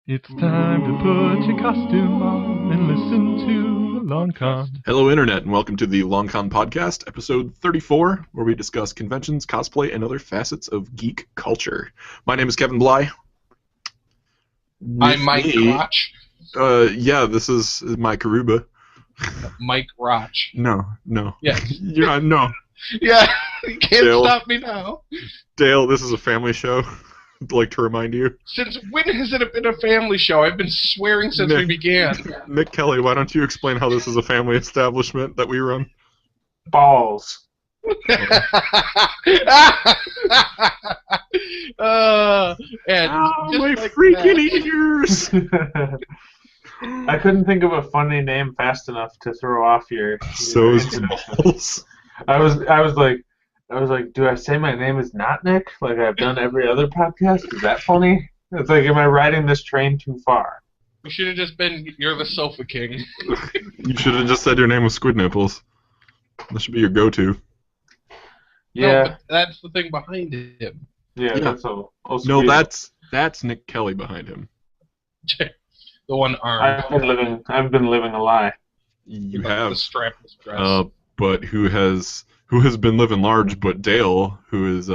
It's time to put your costume on and listen to Long Con. Hello, Internet, and welcome to the Long Con Podcast, episode 34, where we discuss conventions, cosplay, and other facets of geek culture. My name is Kevin Bly. I'm Mike Roch. Yeah, this is Mike Aruba. Mike Roch. No. Yeah. You're not, no. Yeah, you can't Dale. stop me now. Dale, this is a family show. I'd like to remind you. Since when has it been a family show? I've been swearing since we began. Nick Kelly, why don't you explain how this is a family establishment that we run? Balls. And just my like freaking that. ears! I couldn't think of a funny name fast enough to throw off your So is introduction. balls. I was like, do I say my name is not Nick, like I've done every other podcast? Is that funny? It's like, am I riding this train too far? We should have just been, you're the Sofa King. You should have just said your name was Squid Nipples. That should be your go-to. Yeah, No, but that's the thing behind him. yeah, Yeah. that's all. No, that's Nick Kelly behind him. The one arm. I've been living a lie. You The have. strapless dress. But who has been living large? But Dale, who has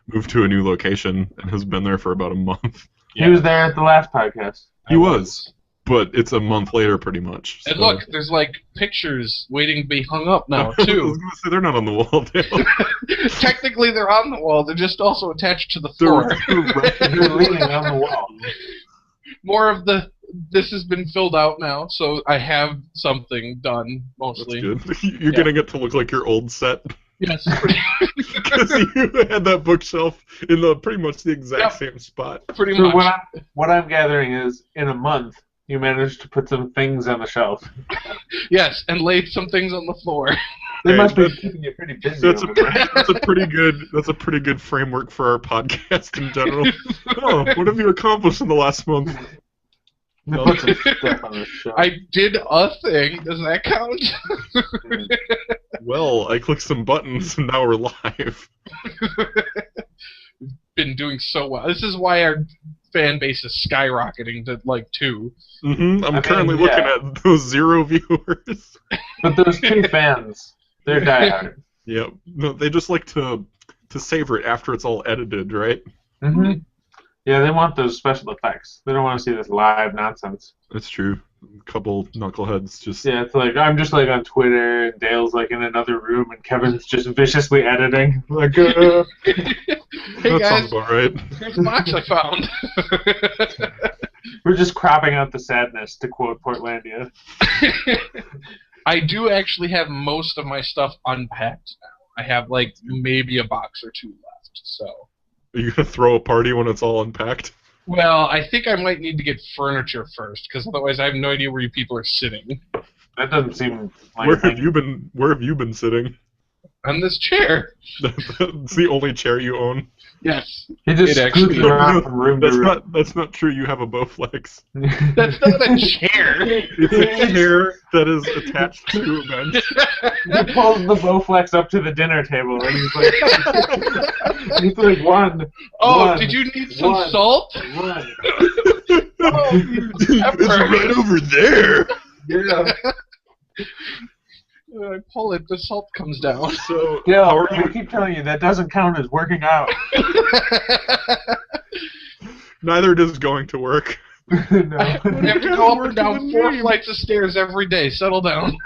moved to a new location and has been there for about a month. He was there at the last podcast. He was, but it's a month later, pretty much. And so- look, there's like pictures waiting to be hung up now, I too. was gonna say they're not on the wall, Dale. Technically, they're on the wall. They're just also attached to the floor. They're leaning on the wall. More of this has been filled out now, so I have something done, That's mostly. good. You're getting it to look like your old set. Yes. Because you had that bookshelf in pretty much the exact same spot. Pretty So much. what I'm gathering is, in a month, you managed to put some things on the shelf. Yes, and laid some things on the floor. They Hey, must be that's- keeping you pretty busy. That's over there. a pretty good framework for our podcast in general. Oh, what have you accomplished in the last month? They put some stuff on the shelf. I did a thing. Does that count? Well, I clicked some buttons and now we're live. Been doing so well. This is why our fan base is skyrocketing to like 2. I'm I mean, currently looking at those 0 viewers. But those 2 fans, they're diehard. Yep. No, they just like to savor it after it's all edited, right? Mm-hmm. Yeah, they want those special effects. They don't want to see this live nonsense. That's true. A couple knuckleheads just. Yeah, it's like I'm just like on Twitter, and Dale's like in another room, and Kevin's just viciously editing. Like, Hey That guys, sounds about right. here's a box I found. we're just cropping out the sadness, to quote Portlandia. I do actually have most of my stuff unpacked now. I have like maybe a box or 2 left, so. Are you gonna throw a party when it's all unpacked? Well, I think I might need to get furniture first, because otherwise I have no idea where you people are sitting. That doesn't seem like Where have you been sitting? On this chair. That's the only chair you own. Yes. He just It actually scoots around from room to room. That's not true. You have a Bowflex. That's not a chair. It's a chair that is attached to a bench. He pulls the Bowflex up to the dinner table, and he's like, one. Oh, one, did you need some one. salt? One. Oh, It's right over there. Yeah. I pull it, the salt comes down. So Yeah, how are I you? keep telling you, that doesn't count as working out. Neither does going to work. No. I have to go up and down 4 flights of stairs every day. Settle down.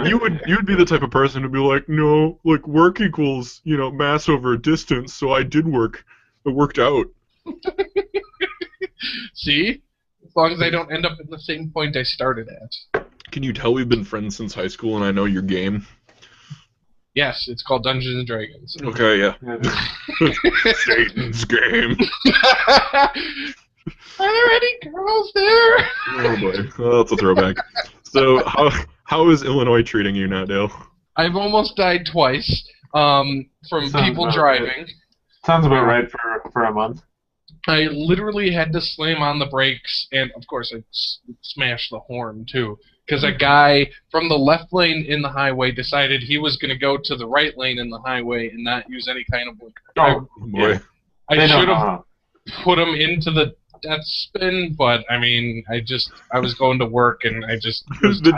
You'd be the type of person who'd be like, no, like work equals mass over distance. So I did work. It worked out. See? As long as I don't end up at the same point I started at. Can you tell we've been friends since high school and I know your game? Yes, it's called Dungeons and Dragons. Okay, yeah. Yeah, just- Satan's game. Are there any girls there? Oh boy, well, that's a throwback. So how is Illinois treating you now, Dale? I've almost died twice from Sounds people about driving. Sounds about right for a month. I literally had to slam on the brakes, and of course I smashed the horn too, because a guy from the left lane in the highway decided he was going to go to the right lane in the highway and not use any kind of blinker. Oh, Boy. They I don't should know have how. put him into the death spin, but I mean, I was going to work and I just was the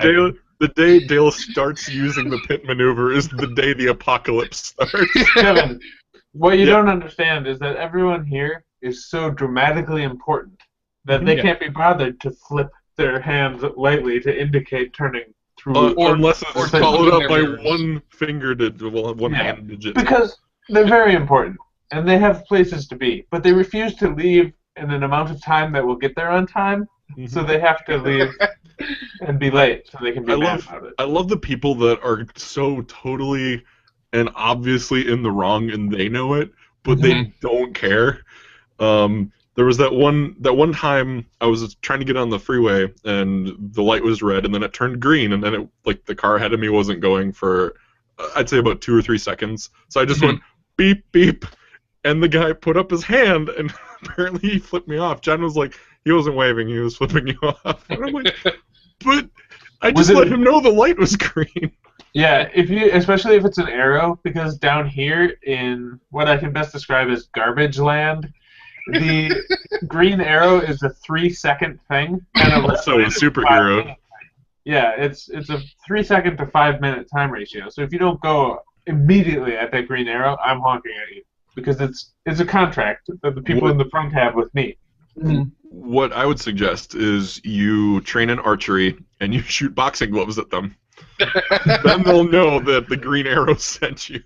day Dale starts using the pit maneuver is the day the apocalypse starts. Kevin, what you don't understand is that everyone here is so dramatically important that they can't be bothered to flip their hands lightly to indicate turning through. Unless or it's followed up by mirrors. one finger to one hand digit. Because they're very important, and they have places to be, but they refuse to leave in an amount of time that will get there on time, so they have to leave and be late so they can be mad about it. I love the people that are so totally and obviously in the wrong and they know it, but they don't care. There was that one time I was trying to get on the freeway and the light was red and then it turned green and then it, like, the car ahead of me wasn't going for I'd say about 2 or 3 seconds. So I just went beep beep and the guy put up his hand and apparently he flipped me off. John was like, he wasn't waving, he was flipping you off. And I'm like, but I just let him know the light was green. Yeah, especially if it's an arrow, because down here in what I can best describe as garbage land, the green arrow is a 3-second thing. And Also a superhero. Yeah, it's a 3-second to 5-minute time ratio. So if you don't go immediately at that green arrow, I'm honking at you because it's a contract that the people in the front have with me. What I would suggest is you train in archery and you shoot boxing gloves at them. Then they'll know that the green arrow sent you.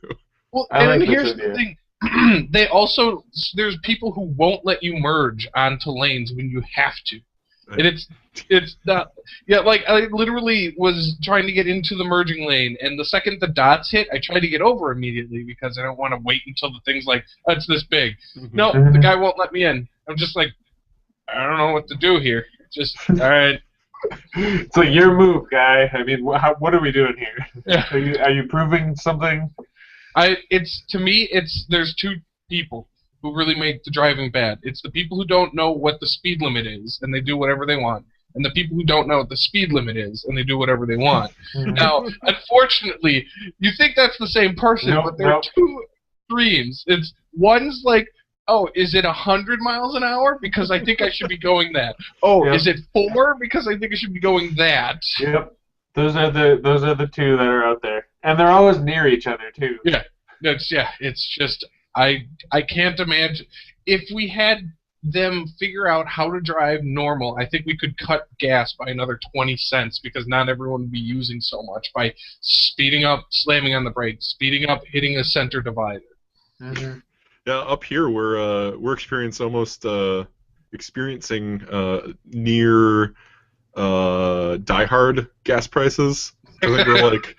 Well, and here's the thing. There's people who won't let you merge onto lanes when you have to. And it's not... Yeah, like, I literally was trying to get into the merging lane, and the second the dots hit, I tried to get over immediately because I don't want to wait until the thing's like, oh, it's this big. No, the guy won't let me in. I'm just like, I don't know what to do here. Just, all right. It's like your move, guy. I mean, what are we doing here? Yeah. Are you proving something? To me, there's two people who really make the driving bad. It's the people who don't know what the speed limit is and they do whatever they want, and the people who don't know what the speed limit is and they do whatever they want. Now, unfortunately, you think that's the same person, but there are two extremes. One's like, oh, is it 100 miles an hour? Because I think I should be going that. Oh, is it 4? Because I think I should be going that. Yep. Those are the two that are out there, and they're always near each other too. Yeah. It's just I can't imagine if we had them figure out how to drive normal. I think we could cut gas by another 20 cents because not everyone would be using so much by speeding up, slamming on the brakes, speeding up, hitting a center divider. Yeah, up here we're experiencing near Die Hard gas prices. I think they're like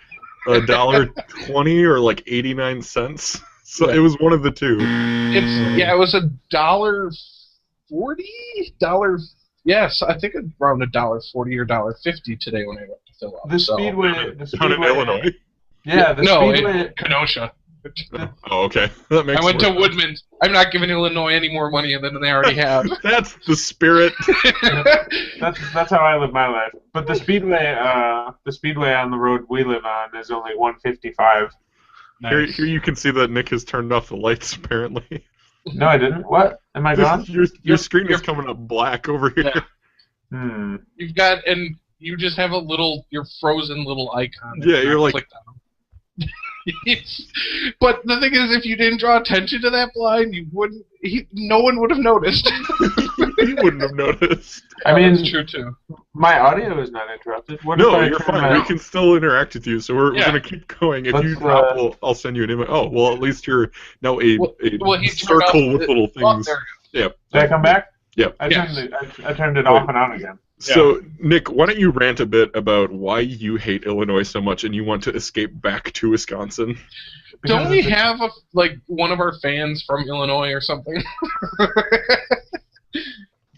$1.20 or like 89 cents. So it was one of the two. It was $1.40. Yes, I think it's around $1.40 or $1.50 today when I went to fill up. The Speedway down in Illinois. Yeah, Speedway in Kenosha. Oh, okay. That makes I went to Woodman. I'm not giving Illinois any more money than they already have. That's the spirit. That's how I live my life. But the speedway on the road we live on is only $1.55. Nice. Here you can see that Nick has turned off the lights. Apparently. No, I didn't. What? Am I gone? Your screen is coming up black over here. Yeah. You've got, and you just have your frozen little icon. Yeah, you're like. But the thing is, if you didn't draw attention to that blind, no one would have noticed. He wouldn't have noticed. I mean, that's true too. My audio is not interrupted. No, you're fine. We can still interact with you, so we're going to keep going. If you drop, I'll send you an email. Oh, well, at least you're now a circle with little things. Yeah. Did I come back? Yep. I turned it off and on again. So, Nick, why don't you rant a bit about why you hate Illinois so much and you want to escape back to Wisconsin? Don't we have one of our fans from Illinois or something?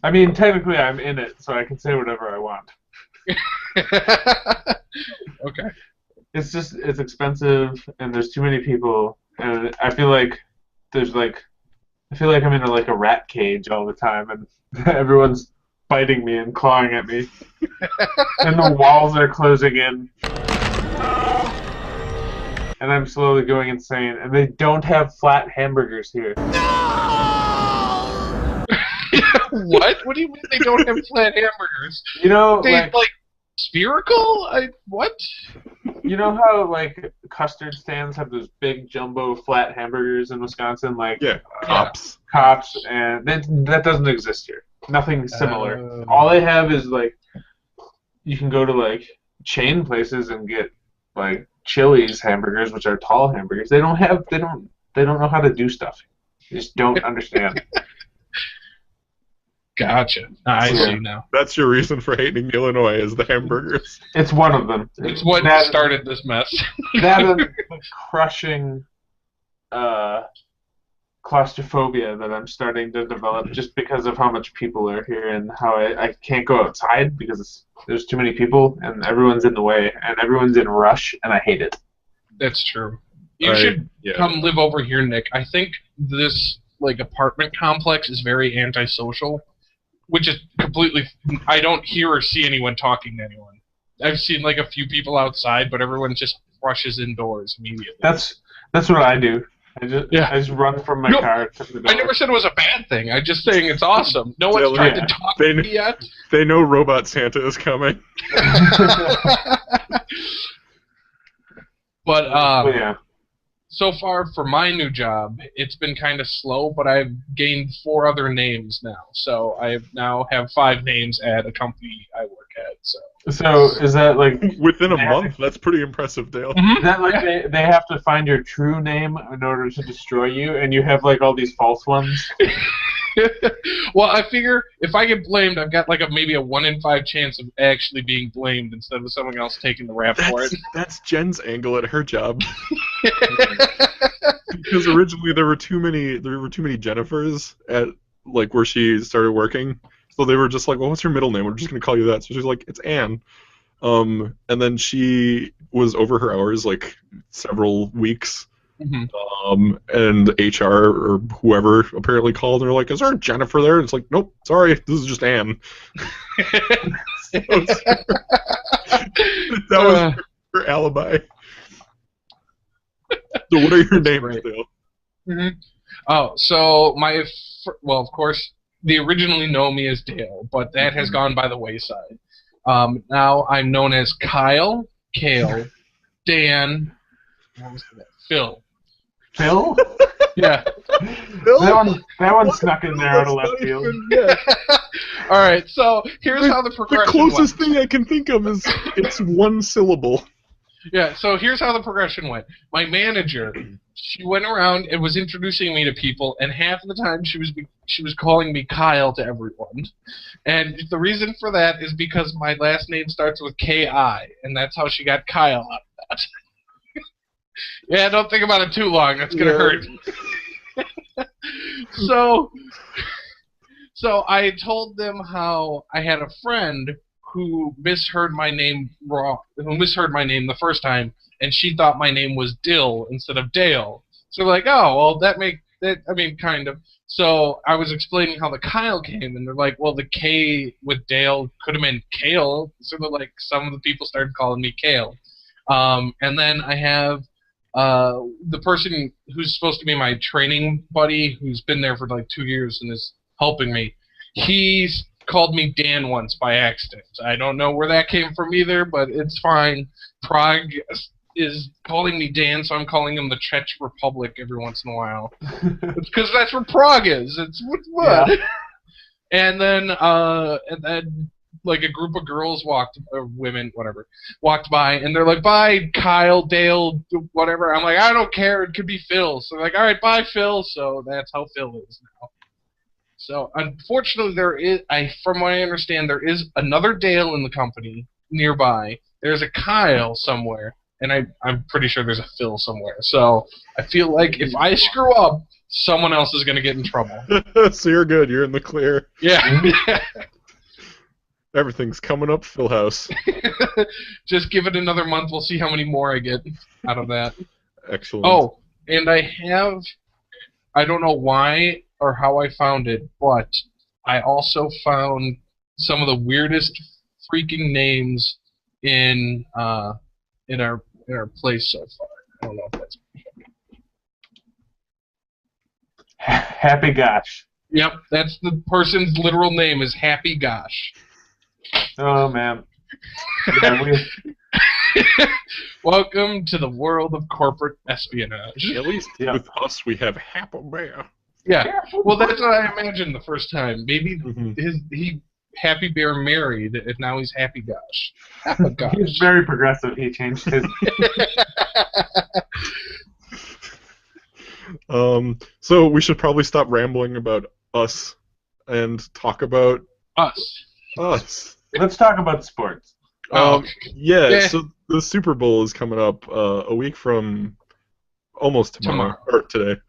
I mean, technically I'm in it, so I can say whatever I want. Okay. It's expensive, and there's too many people, and I feel like I'm in a rat cage all the time, and everyone's biting me and clawing at me, and the walls are closing in, and I'm slowly going insane. And they don't have flat hamburgers here. No! What? What do you mean they don't have flat hamburgers? You know, They like spherical? What? You know how like custard stands have those big jumbo flat hamburgers in Wisconsin, like Yeah, Cops. Cops, and that doesn't exist here. Nothing similar. Oh. All they have is like you can go to like chain places and get like Chili's hamburgers, which are tall hamburgers. They don't know how to do stuff. They just don't understand. Gotcha. I see now. That's your reason for hating Illinois is the hamburgers. It's one of them. It's what started this mess. That and the crushing claustrophobia that I'm starting to develop just because of how much people are here and how I can't go outside because there's too many people and everyone's in the way and everyone's in a rush and I hate it. That's true. You should come live over here, Nick. I think this like apartment complex is very antisocial, which is completely. I don't hear or see anyone talking to anyone. I've seen like a few people outside, but everyone just rushes indoors immediately. That's what I do. I just run from my car to the door. I never said it was a bad thing. I'm just saying it's awesome. No one's trying to talk to me yet. They know Robot Santa is coming. But so far for my new job, it's been kind of slow, but I've gained 4 other names now. So I now have 5 names at a company I work at. So is that like within a month? That's pretty impressive, Dale. Is that like they have to find your true name in order to destroy you, and you have like all these false ones? Well, I figure if I get blamed, I've got like maybe a 1 in 5 chance of actually being blamed instead of someone else taking the rap for it. That's Jen's angle at her job. Because originally there were too many Jennifers at like where she started working. So they were just like, well, what's your middle name? We're just going to call you that. So she's like, it's Anne. And then she was over her hours like several weeks. Mm-hmm. And HR or whoever apparently called and they're like, is there a Jennifer there? And it's like, nope, sorry, this is just Anne. That was her alibi. So what are your names, Dale? Mm-hmm. Oh, so well, of course, they originally know me as Dale, but that has gone by the wayside. Now I'm known as Kyle, Kale, Dan, what was that? Phil. Phil? Yeah. Phil? That one snuck in there out of left field. Yeah. All right, so here's how the progression The closest thing I can think of is it's 1 syllable. Yeah, so here's how the progression went. My manager, she went around and was introducing me to people, and half of the time she was calling me Kyle to everyone. And the reason for that is because my last name starts with K-I, and that's how she got Kyle out of that. Yeah, don't think about it too long. That's going to hurt. So I told them how I had a friend who misheard my name the first time, and she thought my name was Dill instead of Dale. So like, oh, well, kind of. So I was explaining how the Kyle came, and they're like, well, the K with Dale could have been Kale. So they're like, some of the people started calling me Kale. And then I have the person who's supposed to be my training buddy, who's been there for like 2 years and is helping me. He's called me Dan once by accident. I don't know where that came from either, but it's fine. Prague is calling me Dan, so I'm calling him the Czech Republic every once in a while. It's because that's where Prague is. It's what? Yeah. And then like a group of girls women, whatever, walked by, and they're like, bye, Kyle, Dale, whatever. I'm like, I don't care. It could be Phil. So they're like, all right, bye, Phil. So that's how Phil is now. So unfortunately, from what I understand, there is another Dale in the company nearby. There's a Kyle somewhere, and I'm pretty sure there's a Phil somewhere. So I feel like if I screw up, someone else is going to get in trouble. So you're good. You're in the clear. Yeah. Everything's coming up, Phil House. Just give it another month. We'll see how many more I get out of that. Excellent. Oh, and I don't know why or how I found it, but I also found some of the weirdest freaking names in our place so far. I don't know if that's Happy gosh. Yep, that's the person's literal name is Happy Gosh. Oh man. Yeah, Welcome to the world of corporate espionage. At least with us, we have Happy Bear. Yeah, well, that's what I imagined the first time. Maybe Mm-hmm. Happy Bear married, and now he's Happy Gosh. Happy Gosh. He's very progressive. He changed his. So we should probably stop rambling about us and talk about Us. Let's talk about sports. Yeah, so the Super Bowl is coming up a week from almost tomorrow. Or today.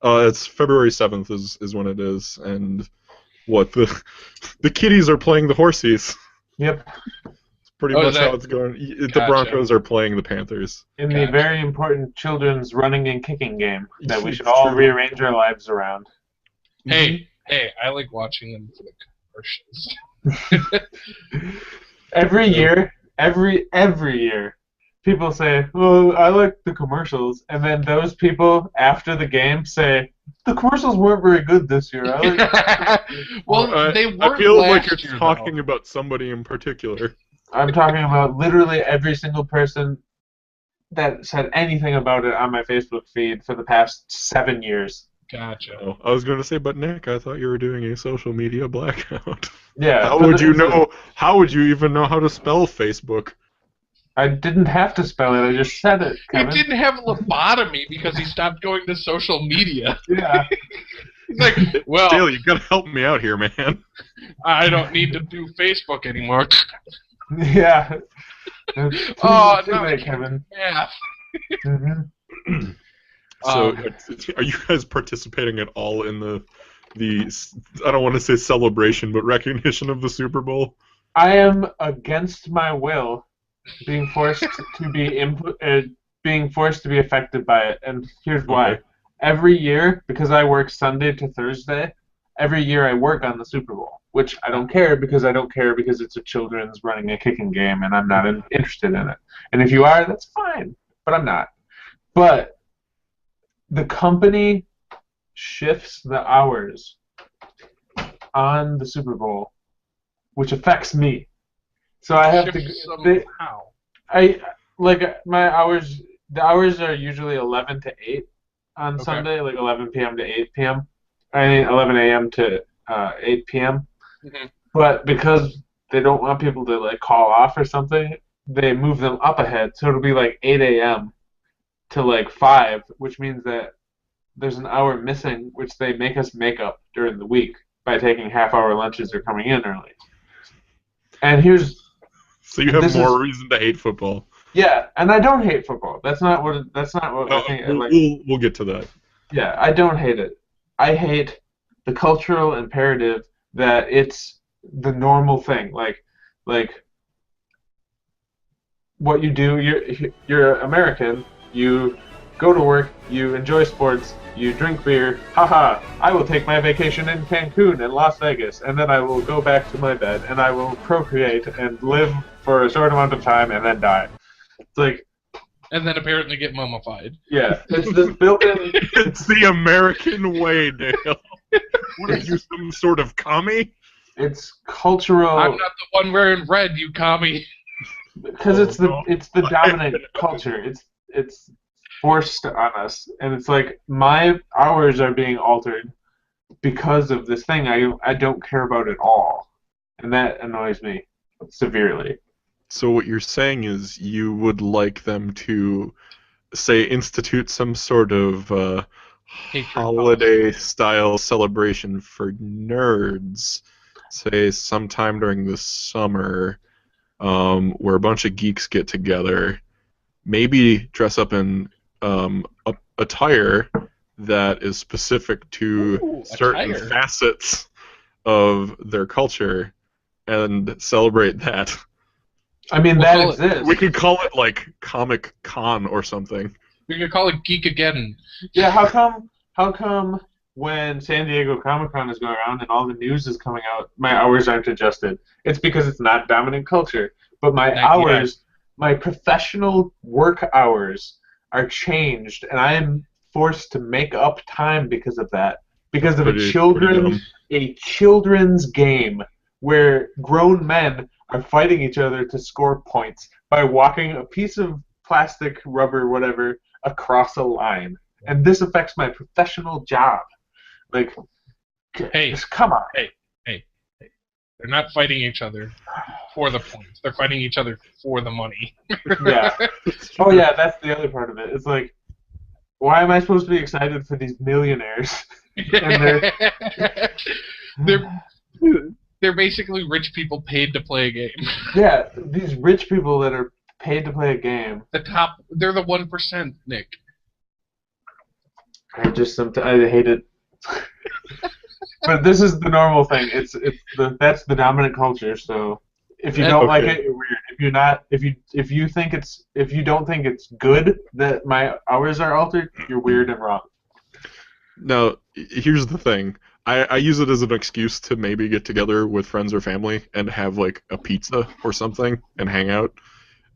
It's February 7th is when it is, and the kiddies are playing the horsies. Yep. It's pretty much how it's going. The Broncos are playing the Panthers. In the very important children's running and kicking game that we should all rearrange our lives around. Hey, I like watching them for the commercials. Every year, people say, "Well, I like the commercials," and then those people after the game say, "The commercials weren't very good this year." Well, they weren't. I feel like you're year, talking though. about somebody in particular. I'm talking about literally every single person that said anything about it on my Facebook feed for the past 7 years. Gotcha. Oh, I was going to say, but Nick, I thought you were doing a social media blackout. Yeah. How would you know? How would you even know how to spell Facebook? I didn't have to spell it. I just said it, Kevin. He didn't have lobotomy because he stopped going to social media. Yeah. He's like, well, Dale, you got to help me out here, man. I don't need to do Facebook anymore. Yeah. Too late, Kevin. Yeah. So, are you guys participating at all in the I don't want to say celebration, but recognition of the Super Bowl? I am against my will being forced to be affected by it, and here's why. Okay. Every year, because I work Sunday to Thursday, every year I work on the Super Bowl, which I don't care because it's a children's running a kicking game, and I'm not interested in it. And if you are, that's fine, but I'm not. But the company shifts the hours on the Super Bowl, which affects me. So I have to. My hours. The hours are usually 11 to 8 on Sunday, like 11 p.m. to 8 p.m. I mean 11 a.m. to 8 p.m. Mm-hmm. But because they don't want people to like call off or something, they move them up ahead. So it'll be like 8 a.m. to like 5, which means that there's an hour missing, which they make us make up during the week by taking half-hour lunches or coming in early. And so you have more reason to hate football. Yeah, and I don't hate football. That's not what I think. We'll get to that. Yeah, I don't hate it. I hate the cultural imperative that it's the normal thing. Like what you do. You're American. You go to work. You enjoy sports. You drink beer. Haha! I will take my vacation in Cancun and Las Vegas, and then I will go back to my bed and I will procreate and live for a short amount of time and then die. It's like, and then apparently get mummified. Yeah, it's this built-in. It's the American way, Dale. What are you, some sort of commie? It's cultural. I'm not the one wearing red, you commie. Because it's the dominant culture. It's forced on us, and it's like my hours are being altered because of this thing I don't care about at all, and that annoys me severely. So what you're saying is you would like them to, say, institute some sort of holiday-style celebration for nerds, say sometime during the summer, where a bunch of geeks get together, maybe dress up in attire that is specific to certain facets of their culture, and celebrate that. I mean, that exists. We could call it like Comic Con or something. We could call it Geek Again. Yeah, how come when San Diego Comic-Con is going around and all the news is coming out, my hours aren't adjusted? It's because it's not dominant culture. But my hours, my professional work hours are changed, and I am forced to make up time because of that. because of Pretty dumb. a children's game where grown men are fighting each other to score points by walking a piece of plastic, rubber, whatever, across a line. And this affects my professional job. Like, Hey, just come on. hey. They're not fighting each other for the points. They're fighting each other for the money. Yeah. Oh, yeah, that's the other part of it. It's like, why am I supposed to be excited for these millionaires? And they're basically rich people paid to play a game. yeah, these rich people that are paid to play a game. They're the 1%, Nick. I hate it. But this is the normal thing. That's the dominant culture. So if you don't like it, you're weird. If you don't think it's good that my hours are altered, you're weird and wrong. Now, here's the thing. I use it as an excuse to maybe get together with friends or family and have like a pizza or something and hang out.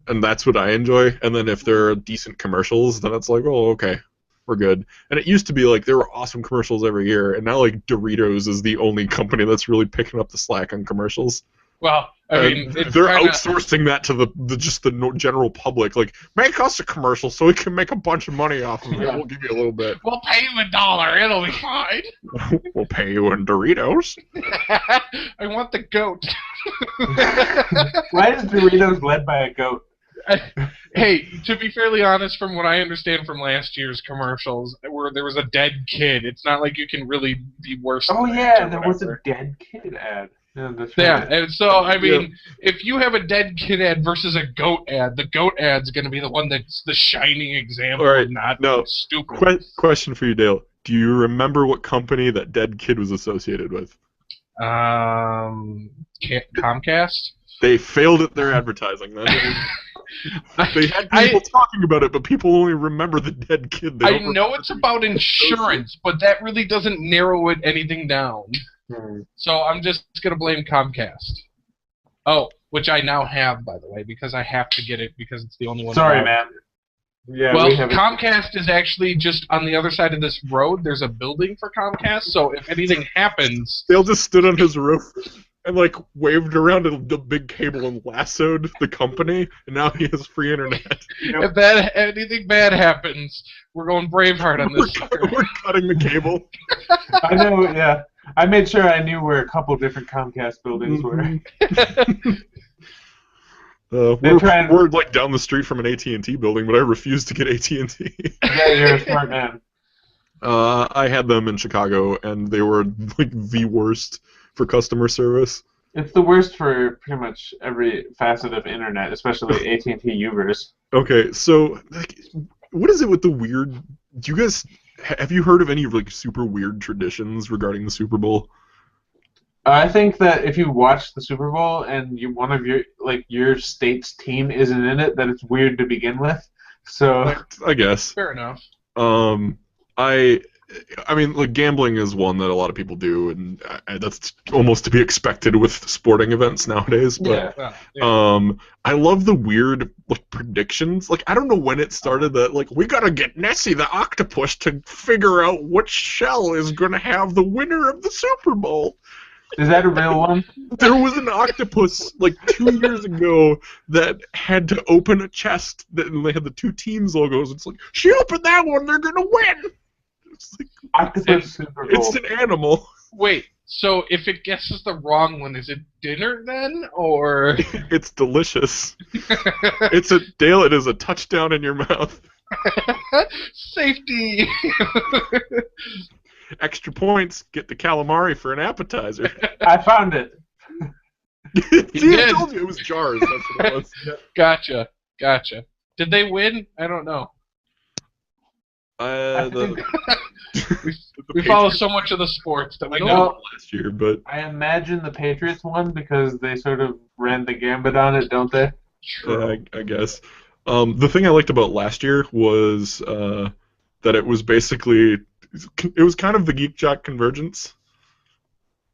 And that's what I enjoy. And then if there are decent commercials, then it's like, oh, okay, we're good. And it used to be like there were awesome commercials every year, and now like Doritos is the only company that's really picking up the slack on commercials. Well, I mean, they're outsourcing that to the general public. Like, make us a commercial so we can make a bunch of money off of it. We'll give you a little bit. We'll pay you $1. It'll be fine. We'll pay you in Doritos. I want the goat. Why is Doritos led by a goat? Hey, to be fairly honest, from what I understand from last year's commercials, where there was a dead kid, it's not like you can really be worse. Oh yeah, there was a dead kid ad. Yeah, that's right. Yeah, and so I mean, if you have a dead kid ad versus a goat ad, the goat ad's going to be the one that's the shining example. All right, not stupid. Question for you, Dale. Do you remember what company that dead kid was associated with? Comcast. They failed at their advertising. They had people talking about it, but people only remember the dead kid. I know it's about insurance, but that really doesn't narrow it anything down. So I'm just going to blame Comcast. Oh, which I now have, by the way, because I have to get it because it's the only one. Sorry, man. Yeah, well, Comcast is actually just on the other side of this road. There's a building for Comcast, so if anything happens... Dale just stood on his roof and like waved around a big cable and lassoed the company, and now he has free internet. If anything bad happens, we're going Braveheart on this. We're cutting the cable. I know, yeah. I made sure I knew where a couple different Comcast buildings were. We're like down the street from an AT&T building, but I refuse to get AT&T. Yeah, you're a smart man. I had them in Chicago, and they were like the worst for customer service. It's the worst for pretty much every facet of internet, especially AT&T Uverse. Okay, so like, what is it with the weird? Do you guys have you heard of any like super weird traditions regarding the Super Bowl? I think that if you watch the Super Bowl and one of your state's team isn't in it, that it's weird to begin with. So I guess fair enough. I mean, like gambling is one that a lot of people do, and that's almost to be expected with sporting events nowadays. But I love the weird like predictions. Like I don't know when it started that like we gotta get Nessie the octopus to figure out which shell is gonna have the winner of the Super Bowl. Is that a real one? There was an octopus like 2 years ago that had to open a chest and they had the two teams logos. It's like she opened that one, they're gonna win. It's like, octopus Super Bowl. It's an animal. Wait, so if it guesses the wrong one, is it dinner then, or? It's delicious. Dale. It is a touchdown in your mouth. Safety. Extra points. Get the calamari for an appetizer. I found it. See, I told you it was jars. That's what it was. Yeah. Gotcha. Did they win? I don't know. We follow so much of the sports that we know last year, but I imagine the Patriots won because they sort of ran the gambit on it, don't they? Sure. I guess. The thing I liked about last year was that it was basically it was kind of the Geek Jock convergence.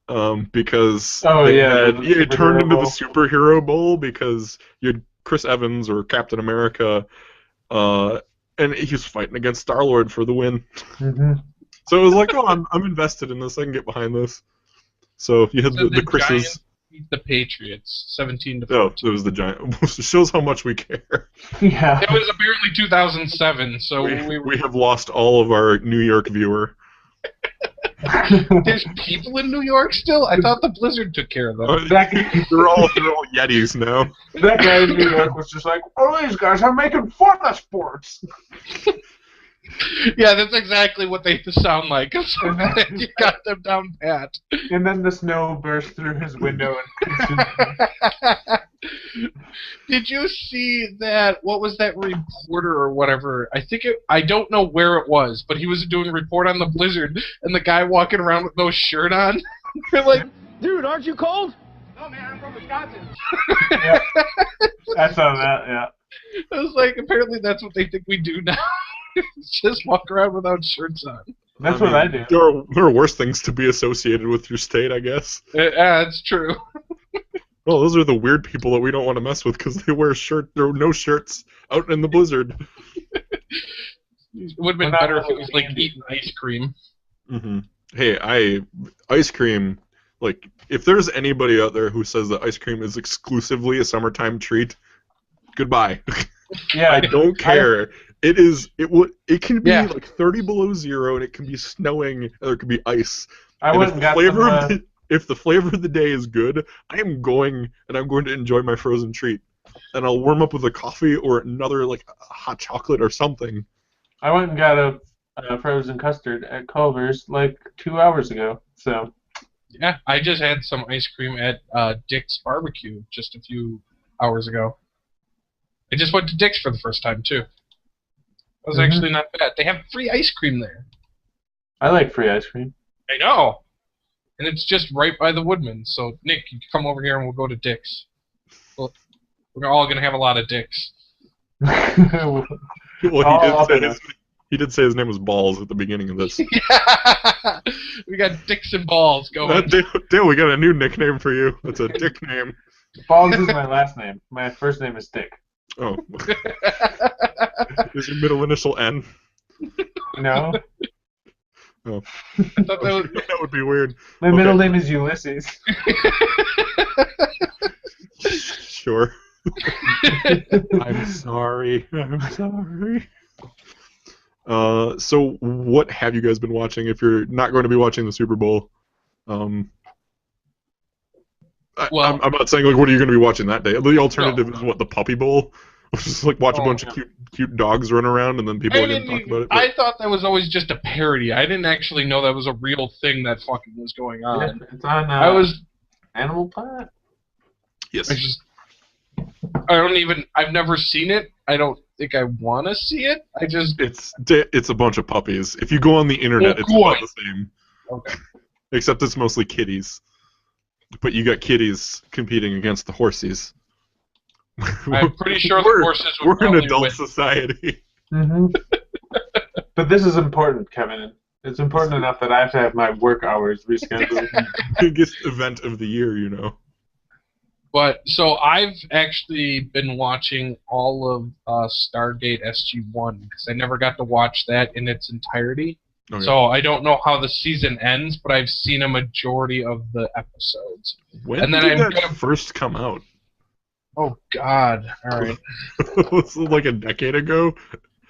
Because it turned into the Superhero Bowl because you had Chris Evans or Captain America, and he was fighting against Star-Lord for the win. Mm-hmm. So it was like, oh, I'm invested in this. I can get behind this. So you had So the Chris's. Giants beat the Patriots 17-14. Oh, it was the Giant. It shows how much we care. Yeah. It was apparently 2007, so We have lost all of our New York viewer. There's people in New York still? I thought the blizzard took care of them. They're all Yetis now. That guy in New York was just like, oh, these guys are making fun of sports. Yeah, that's exactly what they sound like. So you got them down pat. And then the snow burst through his window and consumed him. Did you see that? What was that reporter or whatever? I don't know where it was, but he was doing a report on the blizzard, and the guy walking around with no shirt on. They're like, dude, aren't you cold? "No, man, I'm from Wisconsin." Yeah. I saw that, yeah. I was like, apparently that's what they think we do now. Just walk around without shirts on. That's what I do. There are worse things to be associated with your state, I guess. Yeah, that's true. Well, those are the weird people that we don't want to mess with because they wear there are no shirts out in the blizzard. It would have been better if it was like eating ice cream. Mm-hmm. Hey, ice cream. Like, if there's anybody out there who says that ice cream is exclusively a summertime treat, goodbye. Yeah, I don't care. It can be like 30 below zero, and it can be snowing, or it can be ice. If the flavor of the day is good, I'm going to enjoy my frozen treat, and I'll warm up with a coffee or another like hot chocolate or something. I went and got a frozen custard at Culver's like 2 hours ago. So. Yeah, I just had some ice cream at Dick's Barbecue just a few hours ago. I just went to Dick's for the first time too. It was actually not bad. They have free ice cream there. I like free ice cream. I know. And it's just right by the Woodman. So, Nick, you can come over here and we'll go to Dick's. We're all going to have a lot of Dick's. Well, he did say his name was Balls at the beginning of this. Yeah! We got Dicks and Balls going. Dale, we got a new nickname for you. That's a Dick name. Balls is my last name. My first name is Dick. Oh. Is your middle initial N? No. Oh. I thought that would be weird. My middle name is Ulysses. Sure. I'm sorry. So what have you guys been watching? If you're not going to be watching the Super Bowl, I'm not saying like what are you going to be watching that day. The alternative is what, the Puppy Bowl, which is like watch a bunch of cute dogs run around and then people are going to talk about it. I thought that was always just a parody. I didn't actually know that was a real thing that fucking was going on. Yeah, it's on. Animal Planet. Yes. I've never seen it. I don't think I want to see it. It's a bunch of puppies. If you go on the internet, it's about the same. Okay. Except it's mostly kitties. But you got kitties competing against the horsies. I'm pretty sure the horses would We're an adult win. society. Mm-hmm. But this is important, Kevin. It's important enough that I have to have my work hours rescheduled. Biggest event of the year, you know. But so I've actually been watching all of Stargate SG-1 because I never got to watch that in its entirety. Okay. So I don't know how the season ends, but I've seen a majority of the episodes. When did that first come out? Oh God! All right. Was it like a decade ago?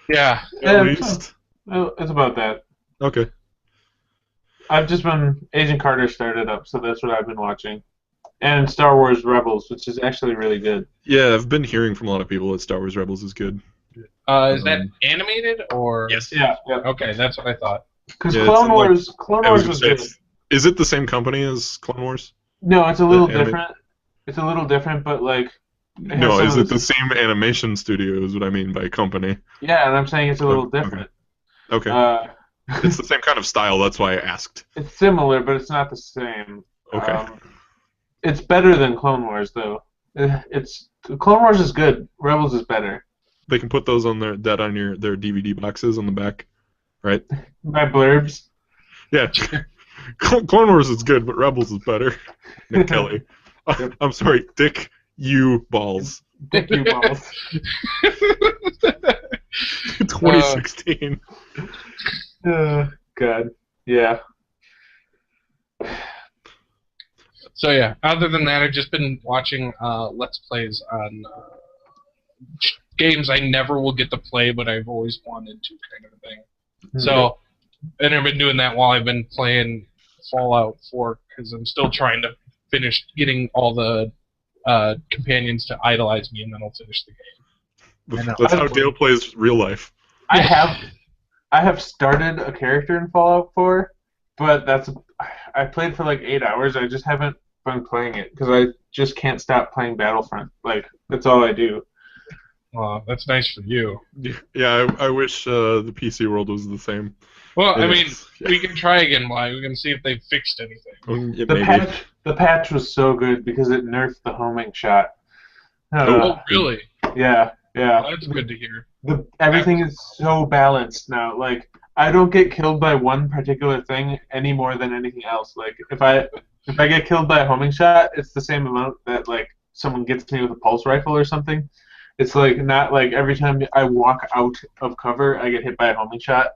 Yeah. At least. It's about that. Okay. I've just been Agent Carter started up, so that's what I've been watching. And Star Wars Rebels, which is actually really good. Yeah, I've been hearing from a lot of people that Star Wars Rebels is good. Is that animated or? Yes. Yeah. Okay, that's what I thought. Because Clone Wars was good. Is it the same company as Clone Wars? No, it's a little different. It's a little different, but like. No, is it the same animation studio? Is what I mean by company. Yeah, and I'm saying it's a little different. Okay. It's the same kind of style. That's why I asked. It's similar, but it's not the same. Okay. It's better than Clone Wars, though. Clone Wars is good. Rebels is better. They can put those on their DVD boxes on the back, right? My blurbs. Yeah. Clone Wars is good, but Rebels is better. Nick Kelly. I'm sorry, Dick. You balls. Dick you balls. 2016. God. Yeah. So yeah, other than that, I've just been watching Let's Plays on games I never will get to play, but I've always wanted to, kind of a thing. So, and I've been doing that while I've been playing Fallout 4, because I'm still trying to finish getting all the companions to idolize me, and then I'll finish the game. That's how Dale plays real life. I have started a character in Fallout 4, but I played for like 8 hours. I just haven't been playing it because I just can't stop playing Battlefront. Like, that's all I do. That's nice for you. Yeah, I wish the PC world was the same. Well, I mean, we can try again, we can see if they've fixed anything. The patch was so good because it nerfed the homing shot. Oh, really? Yeah. Well, that's good to hear. Everything is so balanced now. Like, I don't get killed by one particular thing any more than anything else. Like, if I get killed by a homing shot, it's the same amount that like someone gets me with a pulse rifle or something. It's like not like every time I walk out of cover, I get hit by a homing shot.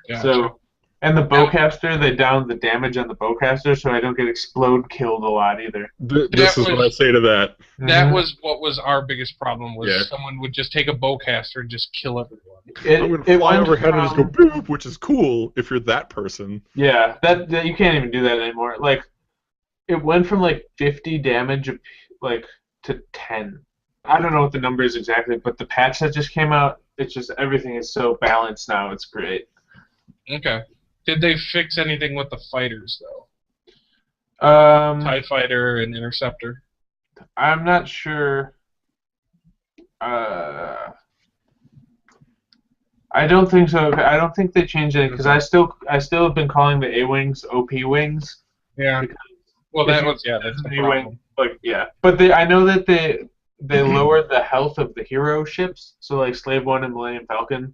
Gotcha. So, and the bowcaster, they downed the damage on the bowcaster, so I don't get explode killed a lot either. This is what I say to that. That was what was our biggest problem, was someone would just take a bowcaster and just kill everyone. I'm going to fly overhead and just go boop, which is cool if you're that person. Yeah, that you can't even do that anymore. Like, it went from like 50 damage like to 10. I don't know what the number is exactly, but the patch that just came out, it's just everything is so balanced now. It's great. Okay. Did they fix anything with the fighters though? TIE Fighter and Interceptor. I'm not sure. I don't think so. I don't think they changed anything because I still have been calling the A-wings OP wings. Yeah. Well, that's the problem. Like, yeah, but I know that they lowered the health of the hero ships, so like Slave One and Millennium Falcon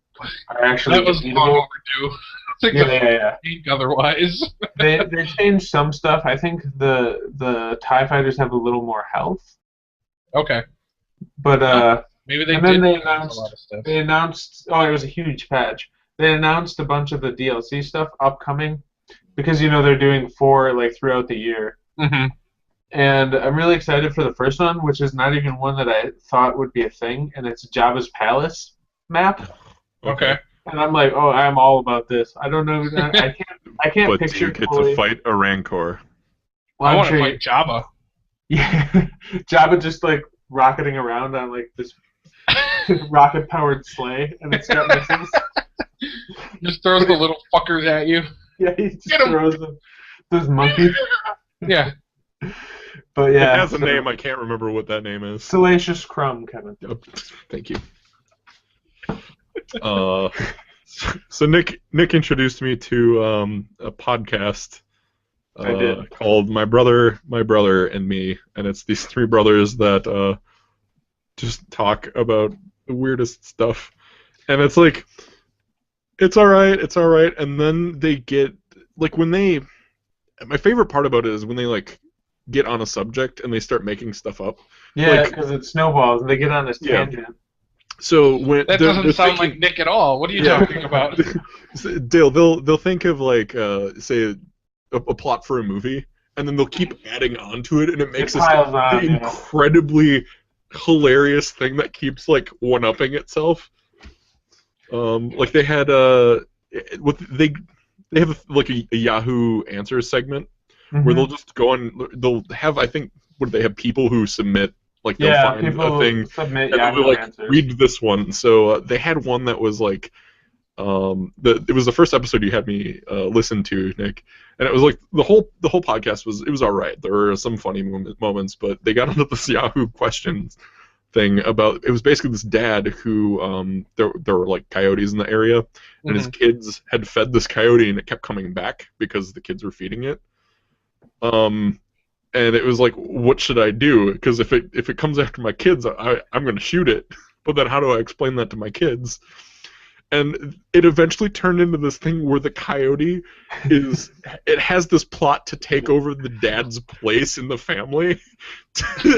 are actually that was long overdue. Yeah. Otherwise, they changed some stuff. I think the TIE fighters have a little more health. Okay. But maybe they and did then they a lot of stuff. They announced. Oh, it was a huge patch. They announced a bunch of the DLC stuff upcoming because they're doing 4 like throughout the year. Mm-hmm. And I'm really excited for the first one, which is not even one that I thought would be a thing, and it's Jabba's Palace map. Okay. And I'm like, oh, I'm all about this. I don't know. I can't but picture. But you get to fight a Rancor. Well, I want to fight Jabba. Yeah, Jabba just like rocketing around on like this rocket-powered sleigh, and it's got missiles. Just throws the little fuckers at you. Yeah, he just throws them. Those monkeys. Yeah. But yeah, it has a name. I can't remember what that name is. Salacious Crumb, Kevin. Thank you. So Nick introduced me to a podcast called My Brother, and Me, and it's these 3 brothers that just talk about the weirdest stuff, and it's like it's all right, and then they get like my favorite part about it is when they like get on a subject and they start making stuff up. Yeah, because it snowballs and they get on this tangent. So when that doesn't sound like Nick at all. What are you talking about? Dale, they'll think of like say a plot for a movie, and then they'll keep adding on to it, and it makes this incredibly hilarious thing that keeps like one-upping itself. Like they had they have like a Yahoo Answers segment where they'll just go on. They'll have, I think, they have people who submit, like they'll find a thing and they'll like answers. Read this one. So they had one that was like it was the first episode you had me listen to, Nick, and it was like the whole podcast was all right. There were some funny moments, but they got into this Yahoo questions thing about, it was basically this dad who there were like coyotes in the area, and his kids had fed this coyote and it kept coming back because the kids were feeding it. And it was like, what should I do? Because if it comes after my kids, I'm going to shoot it. But then how do I explain that to my kids? And it eventually turned into this thing where the coyote it has this plot to take over the dad's place in the family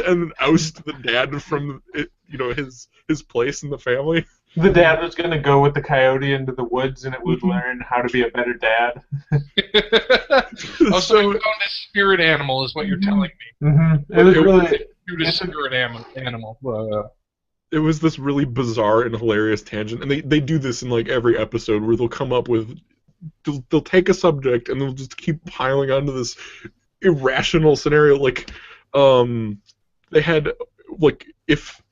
and oust the dad from his place in the family. The dad was going to go with the coyote into the woods, and it would learn how to be a better dad. So you found a spirit animal, is what you're telling me. Mm-hmm. It was really a spirit animal. It was this really bizarre and hilarious tangent, and they do this in like every episode where they'll come up with, they'll take a subject and they'll just keep piling onto this irrational scenario. Like, they had like if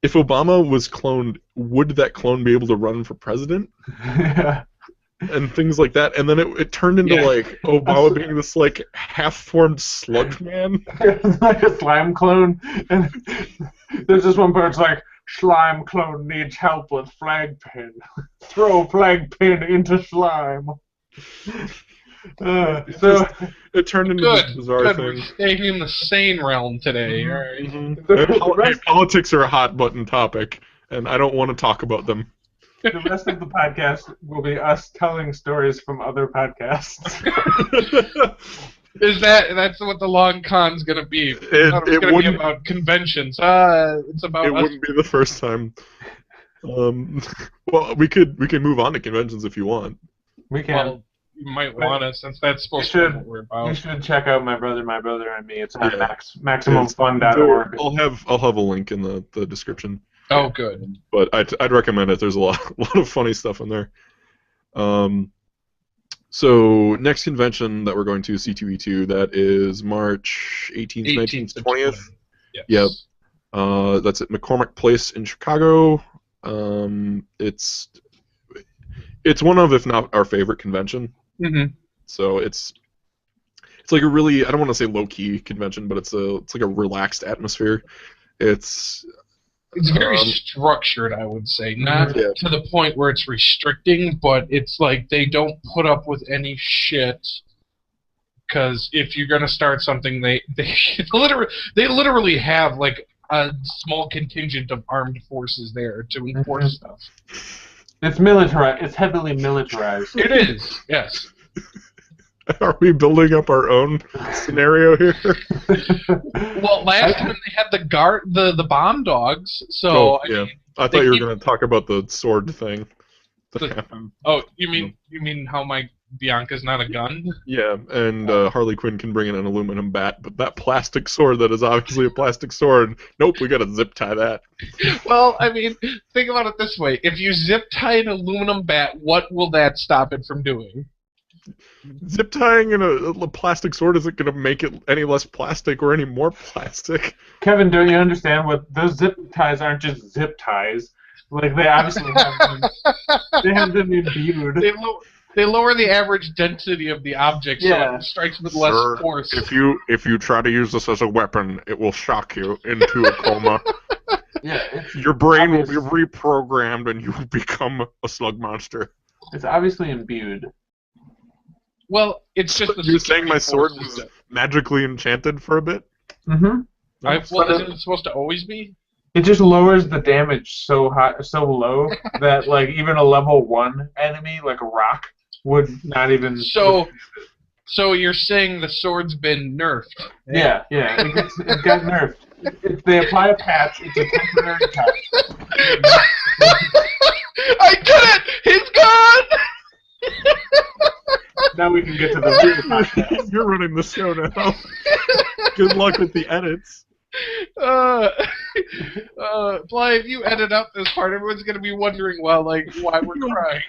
Obama was cloned, would that clone be able to run for president? yeah. And things like that, and then it turned into like Obama being this like half-formed sludge man. It's like a slime clone, and there's this one part. It's like, slime clone needs help with flag pin. Throw flag pin into slime. So it turned into this bizarre thing. We're staying in the sane realm today. All right. Mm-hmm. Politics are a hot button topic, and I don't want to talk about them. The rest of the podcast will be us telling stories from other podcasts. That's what the long con's gonna be? It's gonna be about conventions. It's about. It wouldn't be the first time. Well, we could move on to conventions if you want. We can. Well, you might want to, since that's supposed to be what we're about. You should check out My Brother and Me. It's on MaximumFun.org. I'll have a link in the description. Oh, good. But I'd recommend it. There's a lot of funny stuff in there. So next convention that we're going to, C2E2, that is March 18th, 19th, 20th. Yes. Yep. That's at McCormick Place in Chicago. It's one of, if not our favorite convention. Mm-hmm. So it's like a really, I don't want to say low-key convention, but it's like a relaxed atmosphere. It's very structured, I would say. Not to the point where it's restricting, but it's like they don't put up with any shit. Because if you're gonna start something, they literally have like a small contingent of armed forces there to enforce stuff. It's militarized. It's heavily militarized. It is, yes. Are we building up our own scenario here? Well, last time they had the bomb dogs, so I thought you were going to talk about the sword thing. You mean how my Bianca's not a gun? Yeah, and Harley Quinn can bring in an aluminum bat, but that plastic sword that is obviously a plastic sword, nope, we got to zip tie that. Well, I mean, think about it this way: if you zip tie an aluminum bat, what will that stop it from doing? Zip tying in a plastic sword isn't going to make it any less plastic or any more plastic. Kevin, don't you understand? What those zip ties aren't just zip ties. Like they obviously have them imbued. They lower the average density of the object, so it strikes with less force. If you try to use this as a weapon, it will shock you into a coma. Your brain will be reprogrammed, and you will become a slug monster. It's obviously imbued. Well, it's just. You're saying my sword was magically enchanted for a bit? Mm-hmm. Isn't it supposed to always be? It just lowers the damage so low that like even a level 1 enemy, like a rock, would not even. So you're saying the sword's been nerfed? Yeah, it got nerfed. If they apply a patch, it's a temporary patch. I did it! He's gone! Now we can get to the real podcast. You're running the show now. Good luck with the edits. Bly, if you edit out this part, everyone's gonna be wondering why we're crying.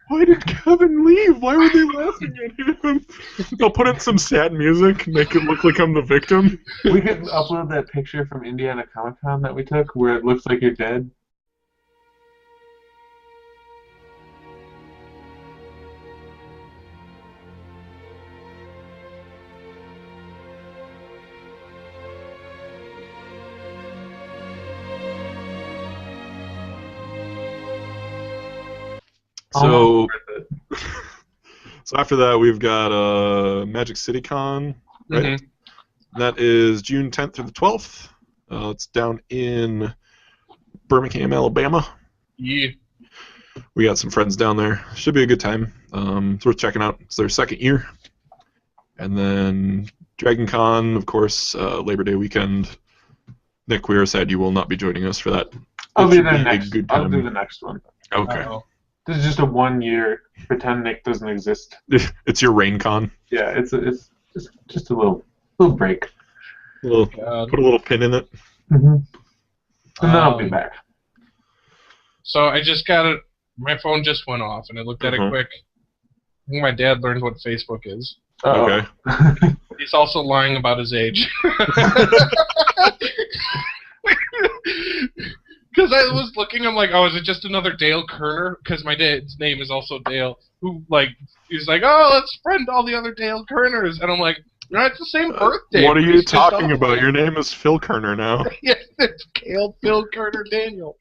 Why did Kevin leave? Why were they laughing at him? They'll put in some sad music, make it look like I'm the victim. We could upload that picture from Indiana Comic Con that we took, where it looks like you're dead. So after that, we've got Magic City Con, right? Mm-hmm. That is June 10th through the 12th. It's down in Birmingham, Alabama. Yeah. We got some friends down there. Should be a good time. It's worth checking out. It's their second year. And then Dragon Con, of course, Labor Day weekend. Nick, we are sad you will not be joining us for that. I'll It be should there be a next. good I'll do time. the next one. Okay. Uh-oh. This is just a 1 year pretend Nick doesn't exist. It's your rain con. Yeah, it's just a little break. God. Put a little pin in it. Mm-hmm. And then I'll be Um, back. So I just got it. My phone just went off, and I looked at it quick. I think my dad learned what Facebook is. Okay. He's also lying about his age. Because I was looking, I'm like, oh, is it just another Dale Kerner? Because my dad's name is also Dale. Who, like, he's like, oh, let's friend all the other Dale Kerners. And I'm like, no, it's the same birthday. What are but you he's just talking off. about? Your name is Phil Kerner now. Yeah, it's Phil Kerner Daniel.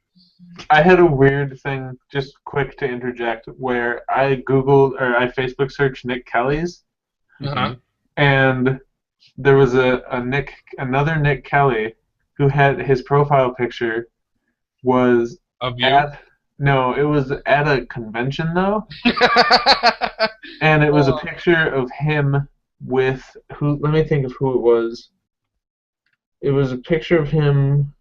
I had a weird thing, just quick to interject, where I Facebook searched Nick Kelly's, Uh-huh. and there was another Nick Kelly who had his profile picture was Of you? it was at a convention though, and it was a picture of him with who? Let me think of who it was. It was a picture of him.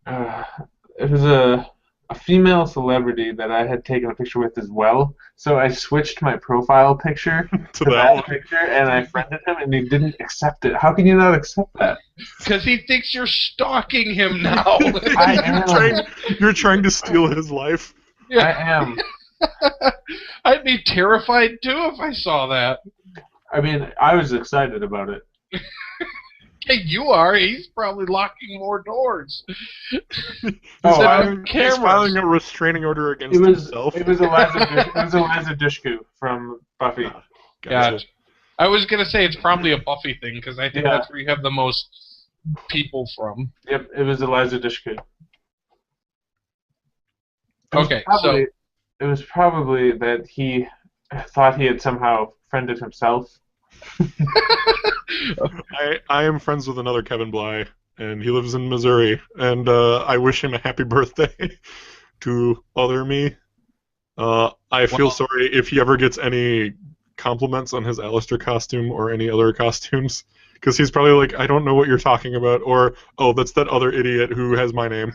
It was a female celebrity that I had taken a picture with as well. So I switched my profile picture To to that that one. picture, and I friended him, and he didn't accept it. How can you not accept that? Because he thinks you're stalking him now. You're trying to steal his life. Yeah. I am. I'd be terrified too if I saw that. I mean, I was excited about it. Hey, you are. He's probably locking more doors. He's cameras. filing a restraining order against It was himself. Eliza Dushku from Buffy. Gotcha. I was gonna say it's probably a Buffy thing because I think Yeah. that's where you have the most people from. Yep, it was Eliza Dushku. Okay, It was probably that he thought he had somehow friended himself. I am friends with another Kevin Bly, and he lives in Missouri, and I wish him a happy birthday to other me. I feel sorry if he ever gets any compliments on his Alistair costume or any other costumes, because he's probably like, I don't know what you're talking about, or, oh, that's that other idiot who has my name.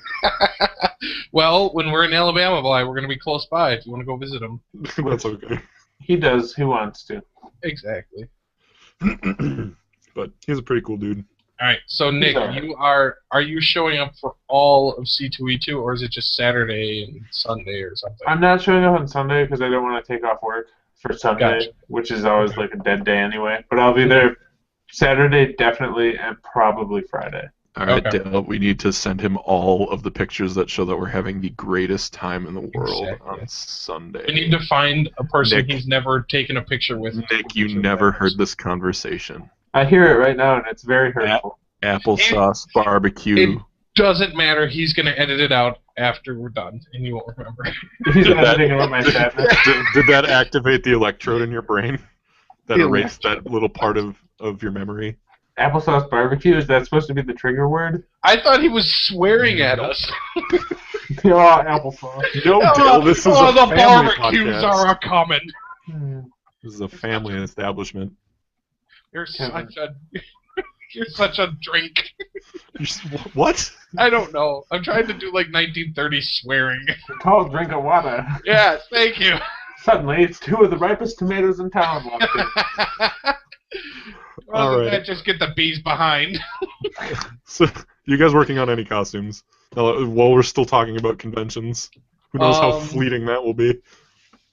Well, when we're in Alabama, Bly, we're gonna be close by if you want to go visit him. That's okay. He does. He wants to. Exactly. But he's a pretty cool dude. All right, so Nick, alright. are you showing up for all of C2E2, or is it just Saturday and Sunday or something? I'm not showing up on Sunday because I don't want to take off work for Sunday, Gotcha. which is always like a dead day anyway. But I'll be there Saturday definitely, and probably Friday. All right, Okay. Dale, we need to send him all of the pictures that show that we're having the greatest time in the world Exactly. on Sunday. We need to find a person Nick. he's never taken a picture with. Nick, you never heard this conversation. I hear it right now, and it's very hurtful. Applesauce barbecue. It doesn't matter. He's going to edit it out after we're done, and you won't remember. He's Did that- editing out my sadness. Did that activate the electrode in your brain that The erased that little part of your memory? Applesauce barbecue, is that supposed to be the trigger word? I thought he was swearing at us. Oh, applesauce. No, Dale, this is the a family barbecues podcast. are a coming. This is a family establishment. You're Kevin. you're such a drink. What? I don't know. I'm trying to do like 1930s swearing. A tall drink of water. Yes, thank you. Suddenly, it's 2 of the ripest tomatoes in town. Rather than Alright. just get the bees behind. So, you guys working on any costumes? While we're still talking about conventions. Who knows how fleeting that will be.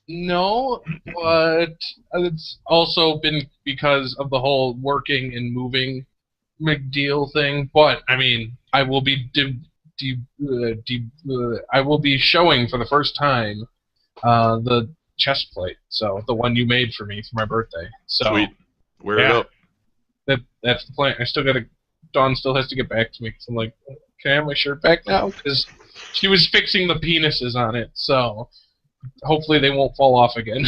No, but it's also been because of the whole working and moving McDeal thing. But I mean, I will be I will be showing for the first time the chest plate. So the one you made for me for my birthday. So Sweet. Wear it yeah. up. That's the plan. I still gotta. Dawn still has to get back to me because I'm like, can I have my shirt back now? Because she was fixing the penises on it. So hopefully they won't fall off again.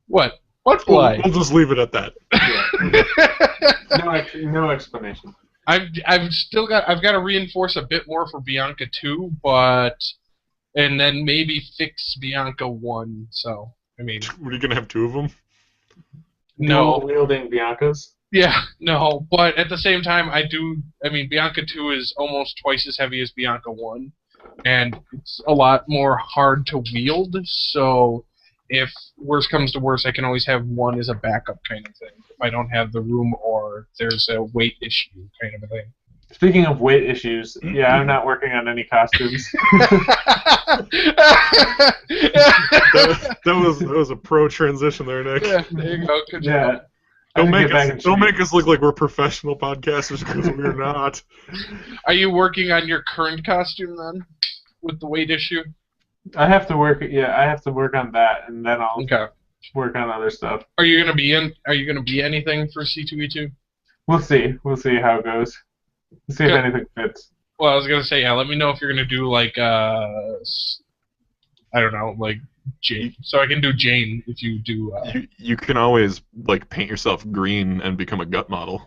What? What fly? We'll just leave it at that. No explanation. I've got to reinforce a bit more for Bianca 2, and then maybe fix Bianca 1. So I mean, What, are you going to have 2 of them? no, Dual wielding Biancas. Yeah, no, but at the same time, I mean, Bianca 2 is almost twice as heavy as Bianca 1, and it's a lot more hard to wield, so if worse comes to worse, I can always have 1 as a backup kind of thing, if I don't have the room or there's a weight issue kind of a thing. Speaking of weight issues, yeah, I'm not working on any costumes. That was a pro transition there, Nick. Yeah, there you go. Good Yeah. job. Don't make us look like we're professional podcasters because we're not. Are you working on your current costume then, with the weight issue? I have to work. Yeah, I have to work on that, and then I'll Okay. work on other stuff. Are you gonna be anything for C2E2? We'll see. We'll see how it goes. See if Good. anything fits. Well, I was gonna say, yeah. Let me know if you're gonna do like I don't know, like Jane. So I can do Jane if you do. You can always like paint yourself green and become a gut model.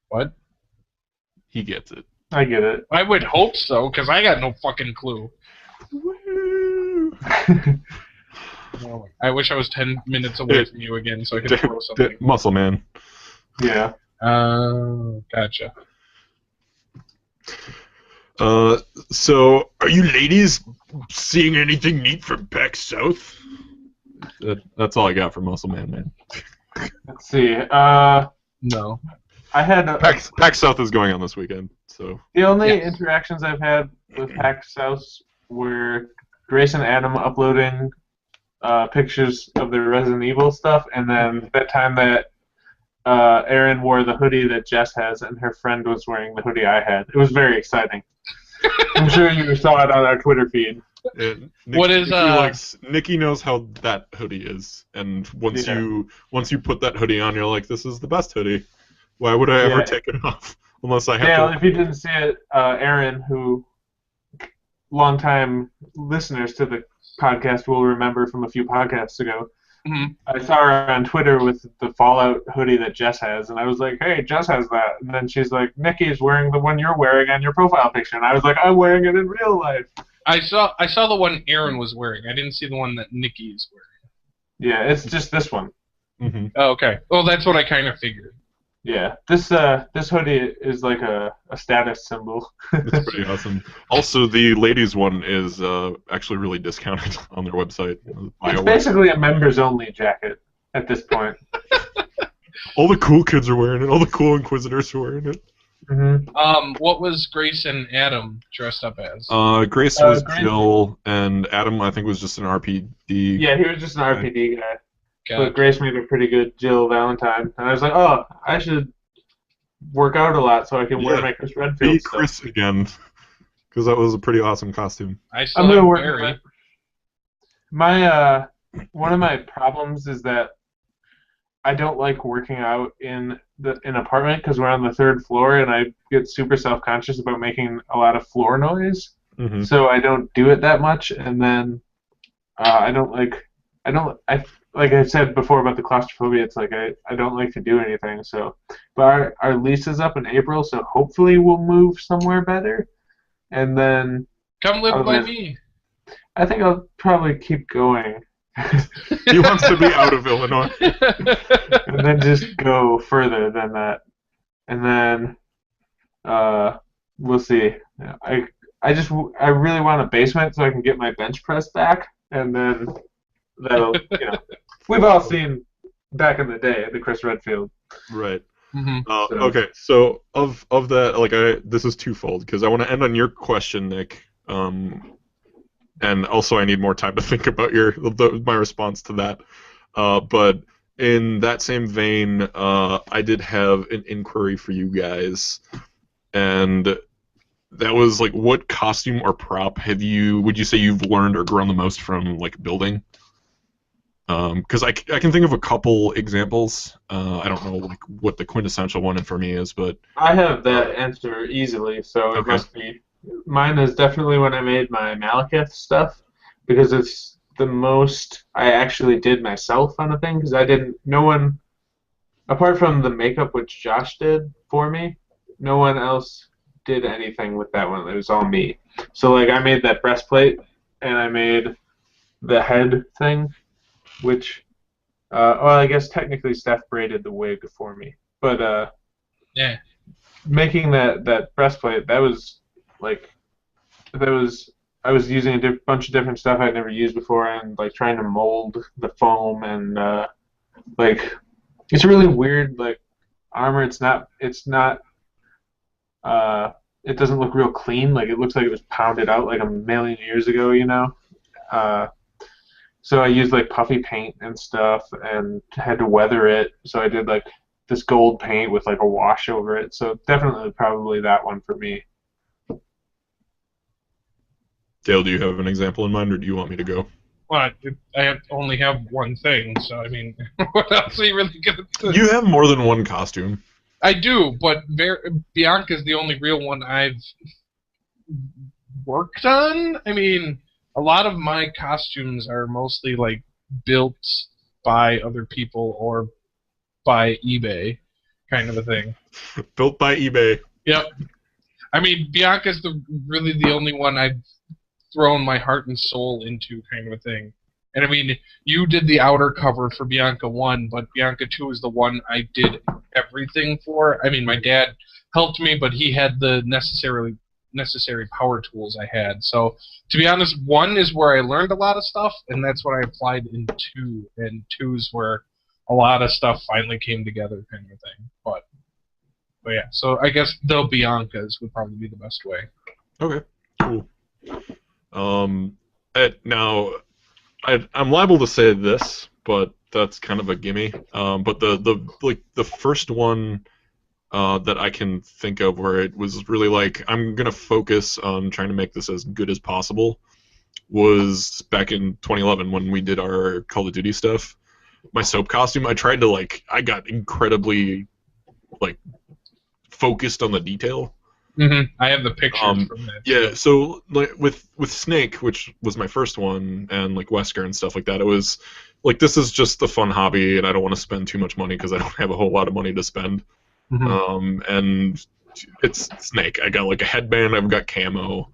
What? He gets it. I get it. I would hope so, because I got no fucking clue. Woo! I wish I was 10 minutes away from you again so I could throw something. Muscle man. Yeah. Gotcha. So are you ladies seeing anything neat from PAX South? That's all I got for Muscle Man. Let's see. No. I had PAX South is going on this weekend, so the only Yes. interactions I've had with PAX South were Grace and Adam uploading pictures of their Resident Evil stuff, and then that time that Erin wore the hoodie that Jess has, and her friend was wearing the hoodie I had. It was very exciting. I'm sure you saw it on our Twitter feed. What is, Nikki knows how that hoodie is, and once you put that hoodie on, you're like, this is the best hoodie. Why would I ever take it off unless I have Yeah, to? if you didn't see it, Erin, who longtime listeners to the podcast will remember from a few podcasts ago, I saw her on Twitter with the Fallout hoodie that Jess has, and I was like, hey, Jess has that. And then she's like, Nikki's wearing the one you're wearing on your profile picture. And I was like, I'm wearing it in real life. I saw the one Aaron was wearing. I didn't see the one that Nikki is wearing. Yeah, it's just this one. Mm-hmm. Oh, okay. Well, that's what I kind of figured. Yeah, this hoodie is like a status symbol. It's pretty awesome. Also, the ladies' one is actually really discounted on their website. It's basically a members-only jacket at this point. All the cool kids are wearing it. All the cool Inquisitors are wearing it. Mm-hmm. What was Grace and Adam dressed up as? Grace was Jill, and Adam, I think, was just an RPD. Yeah, he was just an RPD guy. Gotcha. But Grace made a pretty good Jill Valentine. And I was like, oh, I should work out a lot so I can wear my Chris Redfield Be stuff. Chris again, because that was a pretty awesome costume. I I'm still gonna have work Barry. on it. My one of my problems is that I don't like working out in an apartment because we're on the 3rd floor, and I get super self-conscious about making a lot of floor noise. Mm-hmm. So I don't do it that much, and then like I said before about the claustrophobia, it's like I don't like to do anything. So, but our lease is up in April, so hopefully we'll move somewhere better, and then Come live by me. I think I'll probably keep going. He wants to be out of Illinois. And then just go further than that, and then we'll see. I really want a basement so I can get my bench press back, and then that'll we've all seen back in the day the Chris Redfield. Right. Mm-hmm. Okay, so of that, this is twofold because I want to end on your question, Nick. And also I need more time to think about my response to that. But in that same vein, I did have an inquiry for you guys, and that was like, what costume or prop would you say you've learned or grown the most from like building? Because I can think of a couple examples. I don't know like what the quintessential one for me is, but I have that answer easily, so it must be. Mine is definitely when I made my Malekith stuff, because it's the most I actually did myself on a thing, because no one, apart from the makeup which Josh did for me, no one else did anything with that one. It was all me. So like I made that breastplate, and I made the head thing, which Well, I guess technically Steph braided the wig for me, but Yeah. making that breastplate, that was like that was I was using a bunch of different stuff I'd never used before, and like trying to mold the foam, and like it's really weird. Like armor, it's not it doesn't look real clean. Like it looks like it was pounded out like a million years ago, you know. Uh, so I used like puffy paint and stuff, and had to weather it. So I did like this gold paint with like a wash over it. So definitely, probably that one for me. Dale, do you have an example in mind, or do you want me to go? Well, only have one thing, so I mean, what else are you really gonna do? You have more than one costume. I do, but Bianca's the only real one I've worked on. I mean, a lot of my costumes are mostly like built by other people or by eBay, kind of a thing. Built by eBay. Yep. I mean, Bianca's really the only one I've thrown my heart and soul into, kind of a thing. And I mean, you did the outer cover for Bianca 1, but Bianca 2 is the one I did everything for. I mean, my dad helped me, but he had the necessary power tools I had. So, to be honest, 1 is where I learned a lot of stuff, and that's what I applied in 2. And 2's where a lot of stuff finally came together, kind of a thing. But yeah, so I guess the Biancas would probably be the best way. Okay, cool. Now, I'm liable to say this, but that's kind of a gimme. But the first one that I can think of where it was really like I'm gonna focus on trying to make this as good as possible was back in 2011 when we did our Call of Duty stuff. My soap costume, I got incredibly like focused on the detail. Mm-hmm. I have the pictures from that. Yeah, so like with Snake, which was my first one, and like Wesker and stuff like that, it was like this is just a fun hobby, and I don't want to spend too much money because I don't have a whole lot of money to spend. Mm-hmm. And it's Snake. I got like a headband. I've got camo.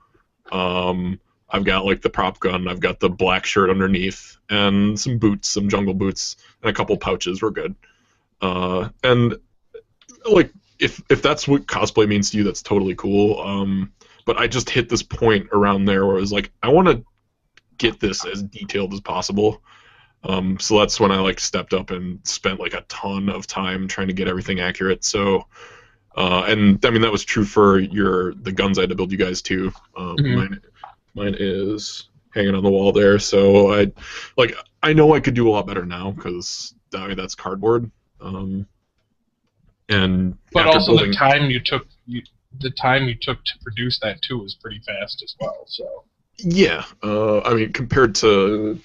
I've got like the prop gun. I've got the black shirt underneath, and some boots, some jungle boots, and a couple pouches. We're good. And like. If that's what cosplay means to you, that's totally cool. But I just hit this point around there where I was like, I want to get this as detailed as possible. So that's when I like stepped up and spent like a ton of time trying to get everything accurate. So, and I mean that was true for the guns I had to build you guys too. Mine is hanging on the wall there. So I know I could do a lot better now because I mean that's cardboard. But also the time you took to produce that too was pretty fast as well. So yeah, I mean compared to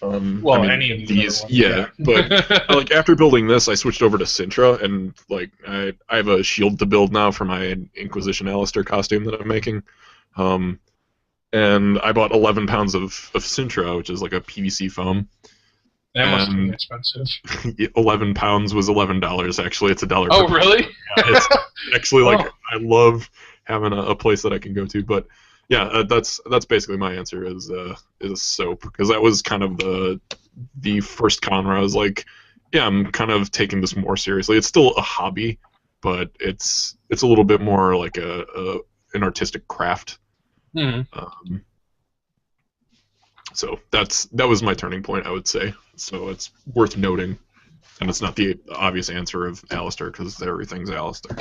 any of these, yeah. But like after building this, I switched over to Sintra, and like I have a shield to build now for my Inquisition Alistair costume that I'm making, and I bought 11 pounds of Sintra, which is like a PVC foam. That must be expensive. 11 pounds was $11. Actually, it's $1. Oh, really? Yeah, it's actually like I love having a place that I can go to. But yeah, that's basically my answer is soap, because that was kind of the first con where I was like, yeah, I'm kind of taking this more seriously. It's still a hobby, but it's a little bit more like an artistic craft. Mm-hmm. So that was my turning point, I would say. So it's worth noting, and it's not the obvious answer of Alistair because everything's Alistair.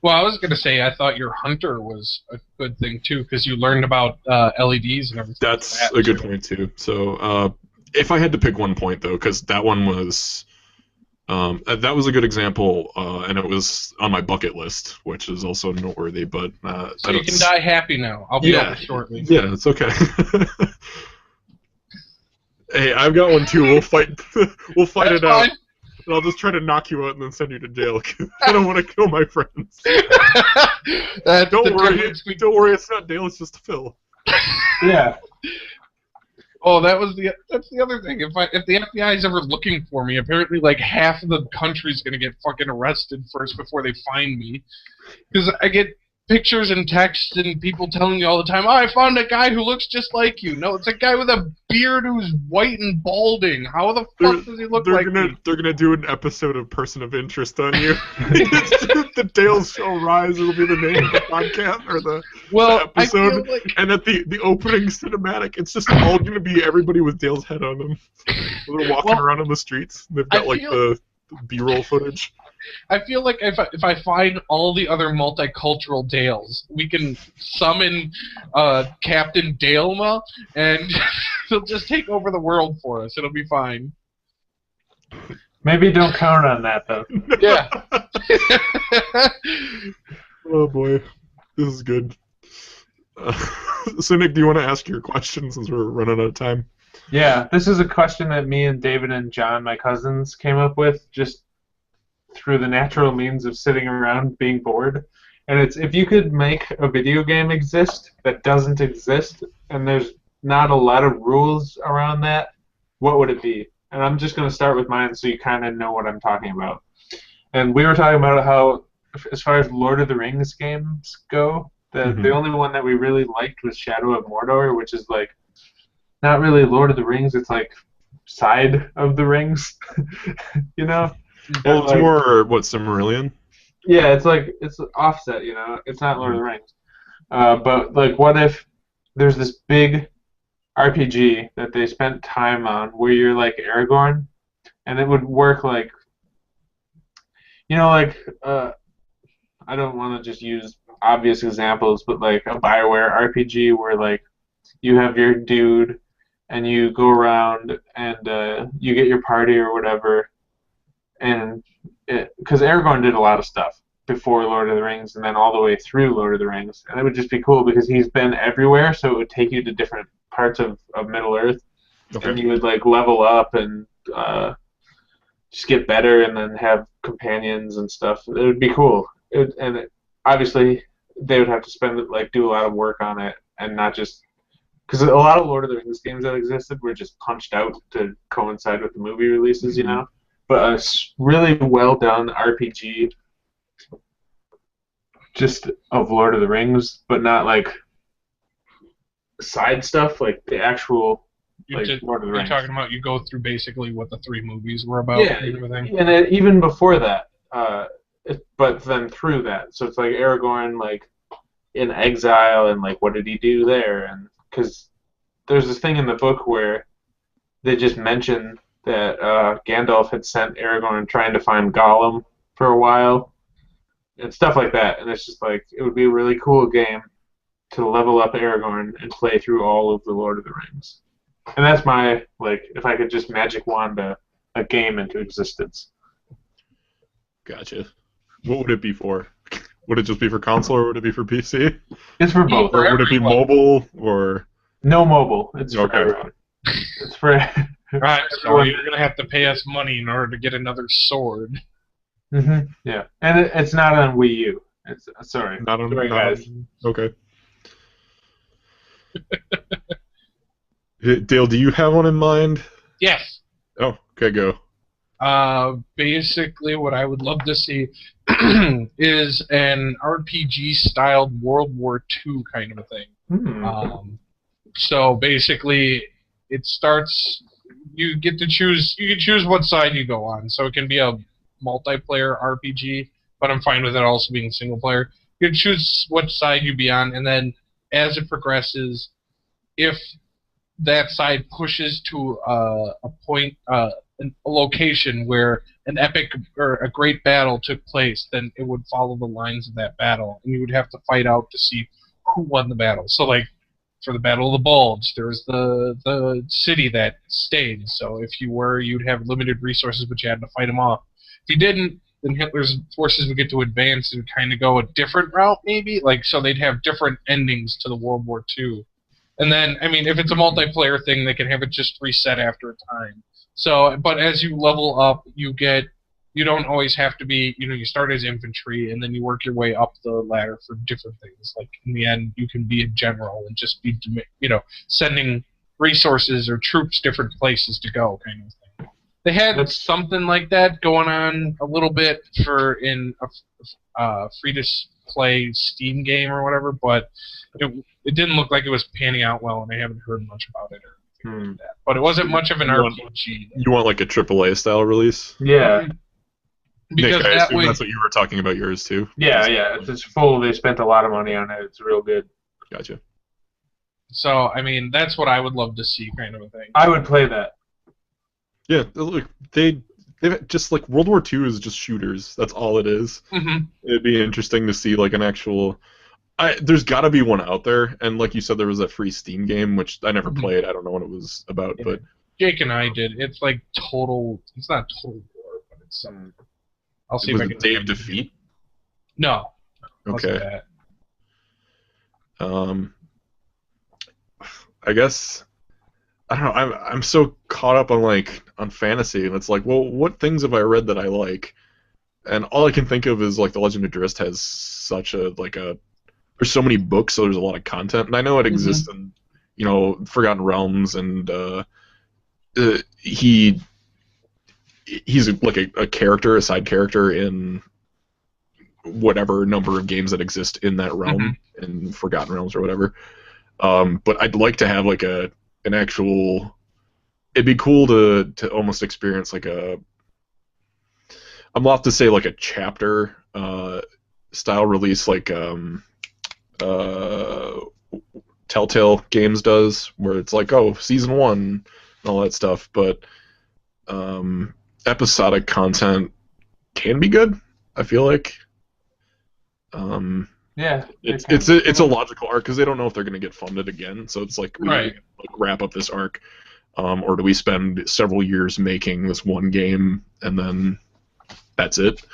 Well, I was going to say I thought your hunter was a good thing too because you learned about LEDs and everything. That's a good point too. So if I had to pick one point though, because that one was that was a good example, and it was on my bucket list, which is also noteworthy. But so you can die happy now. I'll be over shortly. Yeah, it's okay. Hey, I've got one too. We'll fight. We'll fight it out. And I'll just try to knock you out and then send you to jail. Cause I don't want to kill my friends. Don't worry. Don't worry. It's not Dale. It's just Phil. Yeah. Oh, that's the other thing. If the FBI is ever looking for me, apparently like half of the country's gonna get fucking arrested first before they find me, because I get pictures and text and people telling you all the time, oh, I found a guy who looks just like you. No, it's a guy with a beard who's white and balding. How the fuck does he look like me? They're gonna do an episode of Person of Interest on you. The Dale's Show Rise will be the name of the podcast or the episode. I feel like... And at the opening cinematic, it's just all gonna be everybody with Dale's head on them. They're walking around on the streets. They've got the B-roll footage. I feel like if I find all the other multicultural Dales, we can summon Captain Dalema, and he'll just take over the world for us. It'll be fine. Maybe don't count on that, though. Yeah. Oh, boy. This is good. So, Nick, do you want to ask your question since we're running out of time? Yeah, this is a question that me and David and John, my cousins, came up with just through the natural means of sitting around being bored. And it's, if you could make a video game exist that doesn't exist, and there's not a lot of rules around that, what would it be? And I'm just going to start with mine so you kind of know what I'm talking about. And we were talking about how, as far as Lord of the Rings games go, the only one that we really liked was Shadow of Mordor, which is like not really Lord of the Rings, it's like side of the rings, you know? Well, it's more, Silmarillion? Yeah, it's offset, you know? It's not Lord of the Rings. But, like, what if there's this big RPG that they spent time on where you're like Aragorn, and it would work like, you know, like, I don't want to just use obvious examples, but like a BioWare RPG where, like, you have your dude, and you go around, and you get your party or whatever, and because Aragorn did a lot of stuff before Lord of the Rings and then all the way through Lord of the Rings, and it would just be cool because he's been everywhere, so it would take you to different parts of Middle-earth, and you would like level up and just get better and then have companions and stuff. It would be cool. Obviously they would have to do a lot of work on it, and not just because a lot of Lord of the Rings games that existed were just punched out to coincide with the movie releases, you know. But a really well done RPG, just of Lord of the Rings, but not like side stuff, like the actual Lord of the Rings. You're talking about you go through basically what the 3 movies were about, and everything. And even before that, but then through that, so it's like Aragorn, like in exile, and like what did he do there? And because there's this thing in the book where they just mention that Gandalf had sent Aragorn trying to find Gollum for a while, and stuff like that. And it's just like, it would be a really cool game to level up Aragorn and play through all of the Lord of the Rings. And that's my, like, if I could just magic wand a game into existence. Gotcha. What would it be for? Would it just be for console, or would it be for PC? It's for both. Or would it be mobile, or... No mobile. It's for everyone. It's for... Right, so you're going to have to pay us money in order to get another sword. Yeah, and it's not on Wii U. It's sorry. Not on Wii guys. Okay. Dale, do you have one in mind? Yes. Oh, okay, go. Basically, what I would love to see is an RPG-styled World War II kind of a thing. So basically, it starts. You get to choose. You can choose what side you go on. So it can be a multiplayer RPG, but I'm fine with it also being single player. You can choose what side you be on, and then as it progresses, if that side pushes to a point, a location where an epic or a great battle took place, then it would follow the lines of that battle, and you would have to fight out to see who won the battle. So, like, for the Battle of the Bulge, there's the city that stayed. So if you were, you'd have limited resources, but you had to fight them off. If you didn't, then Hitler's forces would get to advance and kind of go a different route, maybe. Like, so they'd have different endings to the World War II. And then, I mean, if it's a multiplayer thing, they can have it just reset after a time. So, but as you level up, you don't always have to be, you start as infantry, and then you work your way up the ladder for different things. Like, in the end, you can be a general and just be, sending resources or troops different places to go, kind of thing. They had something like that going on a little bit in Friedrich's play Steam game or whatever, but it didn't look like it was panning out well, and I haven't heard much about it or anything like that. But it wasn't much of an RPG. You want like a AAA style release? Yeah. Because Nick, I that assume way, that's what you were talking about yours too. Yeah. It's just full. They spent a lot of money on it. It's real good. Gotcha. so I mean, that's what I would love to see, kind of a thing. I would play that. Yeah, look, they've just like World War II is just shooters. That's all it is. Mm-hmm. It'd be interesting to see like an actual. There's got to be one out there, and like you said, there was a free Steam game which I never played. I don't know what it was about, but Jake and I did. It's like total. It's not total war, but it's some. I'll see was if I it can. Day of Defeat? No. Okay. I guess I don't know. I'm so caught up on fantasy, and it's like, well, what things have I read that I like? And all I can think of is like The Legend of Drizzt has such a there's so many books, so there's a lot of content, and I know it exists in Forgotten Realms, and he's like a character, a side character in whatever number of games that exist in that realm in Forgotten Realms or whatever. But I'd like to have like an actual. It'd be cool to almost experience like I'm off to say like a chapter style release like Telltale Games does, where it's like, oh, season 1 and all that stuff, but episodic content can be good, I feel like. Yeah, it's a logical arc because they don't know if they're going to get funded again, so it's like we like wrap up this arc, or do we spend several years making this one game and then that's it?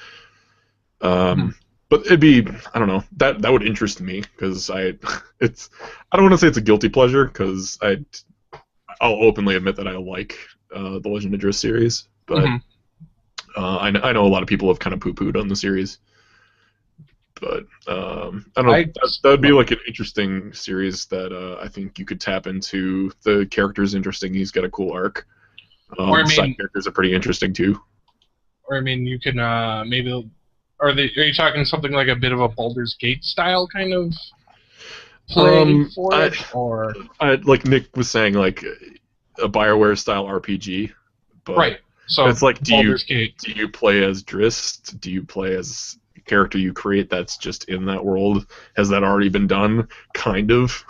But it'd be, I don't know, that would interest me because I don't want to say it's a guilty pleasure because I'll openly admit that I like the Legend of Drizzt series, but I know a lot of people have kind of poo-pooed on the series. But I don't know. That would be like an interesting series that I think you could tap into. The character's interesting. He's got a cool arc. Side characters are pretty interesting too. Or I mean, you can maybe. Are you talking something like a bit of a Baldur's Gate style kind of play for it, or like Nick was saying, like a BioWare style RPG. But right. So it's like, do Baldur's Gate. you play as Drizzt? Do you play as character you create that's just in that world? Has that already been done? Kind of.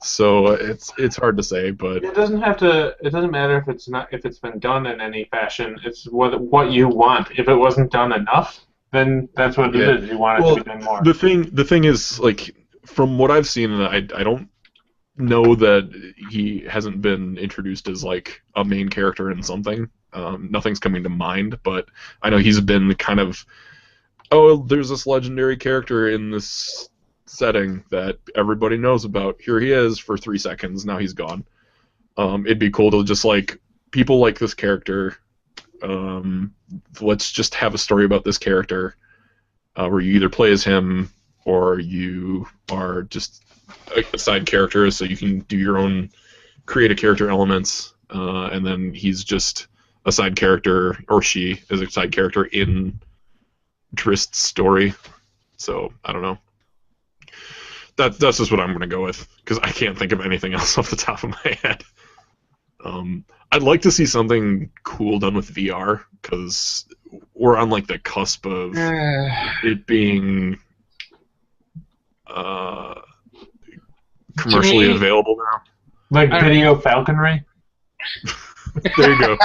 So it's hard to say, but it doesn't have to. It doesn't matter if it's been done in any fashion. It's what you want. If it wasn't done enough, then that's what it is. You want it to be done more. The thing is, like, from what I've seen, and I don't know that he hasn't been introduced as like a main character in something. Nothing's coming to mind, but I know he's been kind of. Oh, there's this legendary character in this setting that everybody knows about. Here he is for 3 seconds. Now he's gone. It'd be cool to just like people like this character. Let's just have a story about this character where you either play as him or you are just a side character, so you can do your own create a character elements, and then he's just a side character, or she is a side character in Drizzt's story. So I don't know. That's just what I'm gonna go with because I can't think of anything else off the top of my head. I'd like to see something cool done with VR because we're on like the cusp of it being commercially available now. Like video falconry. There you go.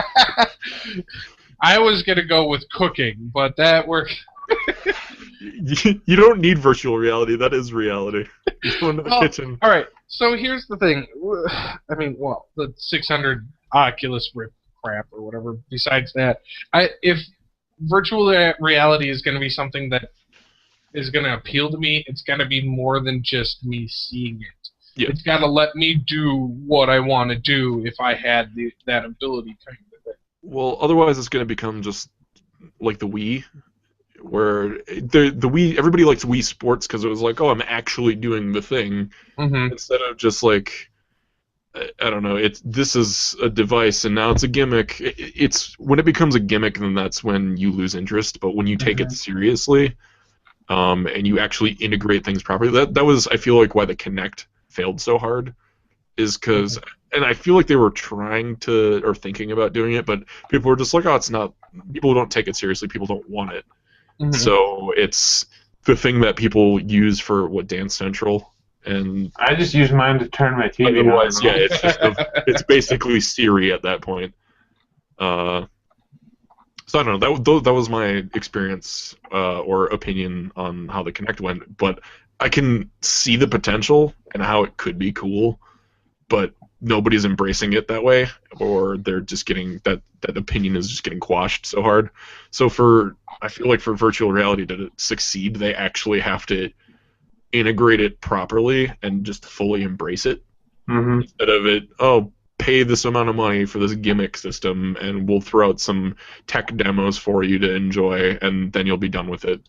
I was gonna go with cooking, but that worked. You don't need virtual reality. That is reality. You go into the kitchen. All right. So here's the thing. I mean, well, the 600 Oculus rip crap or whatever. Besides that, if virtual reality is going to be something that is going to appeal to me, it's got to be more than just me seeing it. Yeah. It's got to let me do what I want to do if I had that ability kind of thing. Well, otherwise it's going to become just like the Wii, where the Wii, everybody likes Wii Sports because it was like, oh, I'm actually doing the thing, instead of just like, I don't know, this is a device and now it's a gimmick. It's when it becomes a gimmick, then that's when you lose interest. But when you take it seriously, and you actually integrate things properly. That was, I feel like, why the Kinect failed so hard, is because, and I feel like they were trying to or thinking about doing it, but people were just like, oh, it's not. People don't take it seriously. People don't want it. So it's the thing that people use for Dance Central, and I just use mine to turn my TV otherwise, on. yeah, it's just it's basically Siri at that point. So I don't know. That was my experience or opinion on how the Kinect went, but I can see the potential and how it could be cool, but nobody's embracing it that way, or they're just getting that opinion is just getting quashed so hard. So I feel like for virtual reality to succeed, they actually have to integrate it properly and just fully embrace it, instead of it, oh, pay this amount of money for this gimmick system and we'll throw out some tech demos for you to enjoy and then you'll be done with it.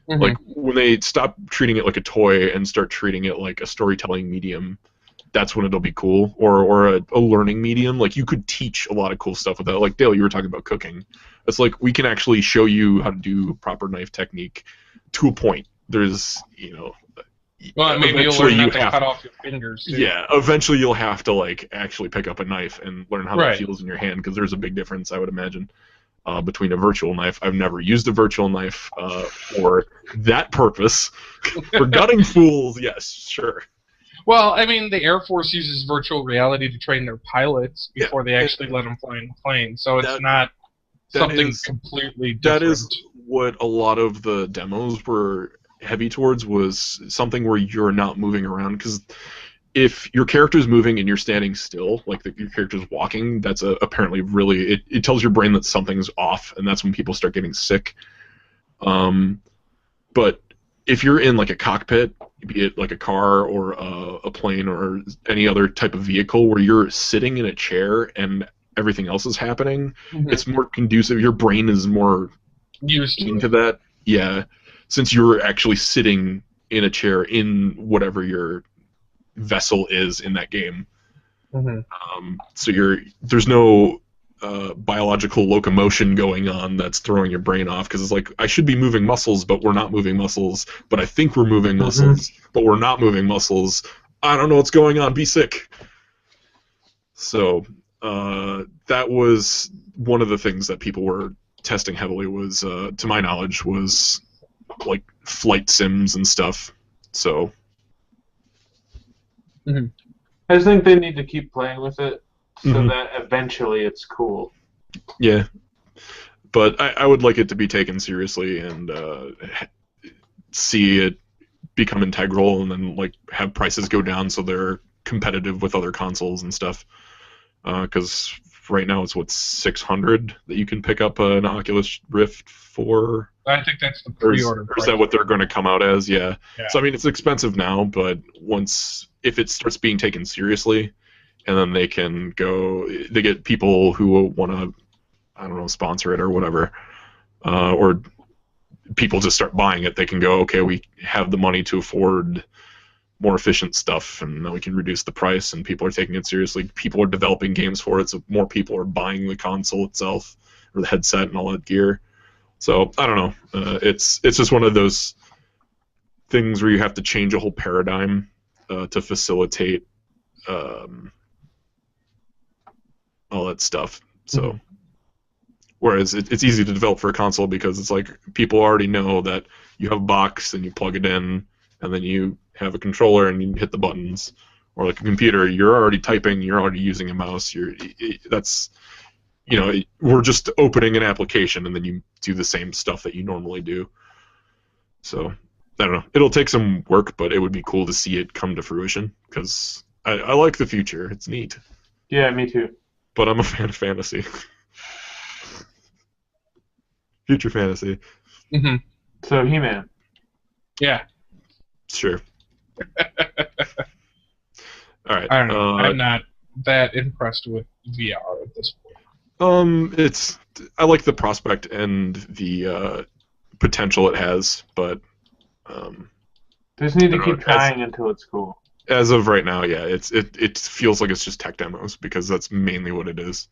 Like when they stop treating it like a toy and start treating it like a storytelling medium, that's when it'll be cool, or a learning medium. Like you could teach a lot of cool stuff with that. Like Dale, you were talking about cooking. It's like we can actually show you how to do proper knife technique to a point. There's, well, maybe you'll learn not to cut off your fingers too. Yeah, eventually you'll have to like actually pick up a knife and learn how that feels in your hand, because there's a big difference, I would imagine, between a virtual knife. I've never used a virtual knife for that purpose. For gutting fools, yes, sure. Well, I mean, the Air Force uses virtual reality to train their pilots before they actually let them fly in the plane, so it's not something completely different. That is what a lot of the demos were heavy towards, was something where you're not moving around, because if your character's moving and you're standing still, like your character's walking, that's apparently really, it tells your brain that something's off, and that's when people start getting sick. But if you're in like a cockpit, be it like a car or a plane or any other type of vehicle where you're sitting in a chair and everything else is happening, it's more conducive. Your brain is more used to that. Yeah, since you're actually sitting in a chair in whatever your vessel is in that game. So there's no biological locomotion going on that's throwing your brain off, because it's like, I should be moving muscles, but we're not moving muscles, but I think we're moving muscles, but we're not moving muscles. I don't know what's going on. Be sick. So that was one of the things that people were testing heavily, was, to my knowledge, was like flight sims and stuff. So I just think they need to keep playing with it so that eventually it's cool. Yeah, but I would like it to be taken seriously and see it become integral, and then like have prices go down so they're competitive with other consoles and stuff. Because right now it's $600 that you can pick up an Oculus Rift for. I think that's the pre-order. Or is that what they're going to come out as? Yeah. So I mean, it's expensive now, but if it starts being taken seriously, and then they get people who want to, I don't know, sponsor it or whatever, or people just start buying it, they can go, okay, we have the money to afford more efficient stuff, and then we can reduce the price, and people are taking it seriously. People are developing games for it, so more people are buying the console itself, or the headset and all that gear. So, I don't know. It's just one of those things where you have to change a whole paradigm to facilitate all that stuff. So, whereas it's easy to develop for a console, because it's like people already know that you have a box and you plug it in, and then you have a controller and you hit the buttons. Or like a computer, you're already typing, you're already using a mouse. We're just opening an application and then you do the same stuff that you normally do. So, I don't know. It'll take some work, but it would be cool to see it come to fruition, because I like the future. It's neat. Yeah, me too. But I'm a fan of fantasy. Future fantasy. So, He-Man. Yeah. Sure. All right. I don't know. I'm not that impressed with VR at this point. I like the prospect and the potential it has, but just need to keep trying until it's cool. As of right now, yeah, it feels like it's just tech demos, because that's mainly what it is.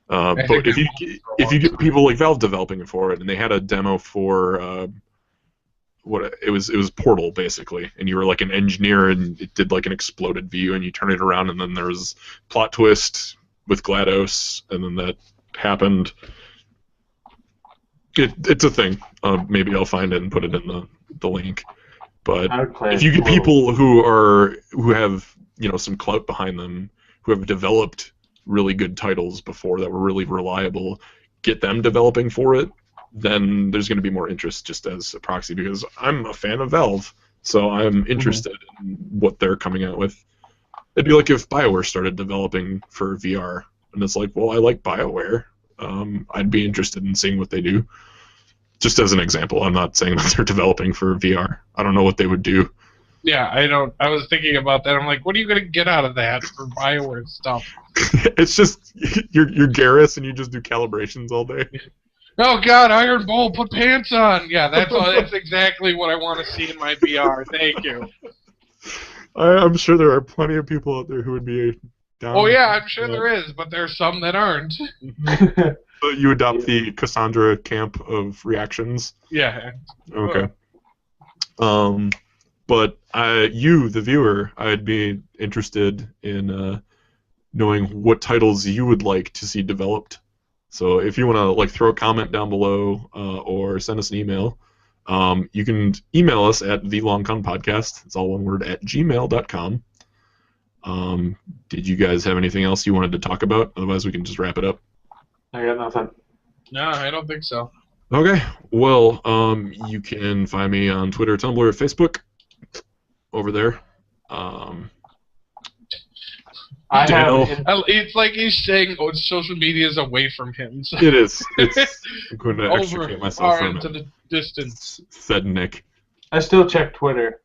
But if you get people like Valve developing it for it, and they had a demo for it was Portal basically, and you were like an engineer, and it did like an exploded view, and you turn it around, and then there was plot twist with GLaDOS, and then that happened. It's a thing. Maybe I'll find it and put it in the link. But if you get people who have some clout behind them, who have developed really good titles before that were really reliable, get them developing for it, then there's going to be more interest just as a proxy, because I'm a fan of Valve, so I'm interested in what they're coming out with. It'd be like if BioWare started developing for VR, and it's like, well, I like BioWare. I'd be interested in seeing what they do. Just as an example, I'm not saying that they're developing for VR. I don't know what they would do. Yeah, I was thinking about that. I'm like, what are you going to get out of that for BioWare stuff? It's just, you're Garrus and you just do calibrations all day. Oh God, Iron Bull, put pants on! Yeah, that's exactly what I want to see in my VR. Thank you. I'm sure there are plenty of people out there who would be down. Oh yeah, I'm sure there is, but there's some that aren't. So you adopt the Cassandra camp of reactions? Yeah. Okay. But you, the viewer, I'd be interested in knowing what titles you would like to see developed. So if you want to like throw a comment down below or send us an email, you can email us at thelongconpodcast. It's all one word at gmail.com. Did you guys have anything else you wanted to talk about? Otherwise, we can just wrap it up. I got nothing. No, I don't think so. Okay. Well, you can find me on Twitter, Tumblr, Facebook. Over there. It's like he's saying social media is away from him. So. It is. I'm going to extricate myself from into the distance. Said Nick. I still check Twitter.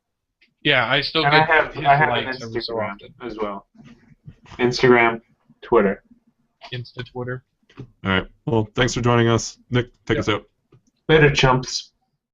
Yeah, I still and get I have an likes every so Instagram often. as well. Instagram, Twitter. Insta Twitter. All right. Well, thanks for joining us. Nick, take us out. Later, chumps.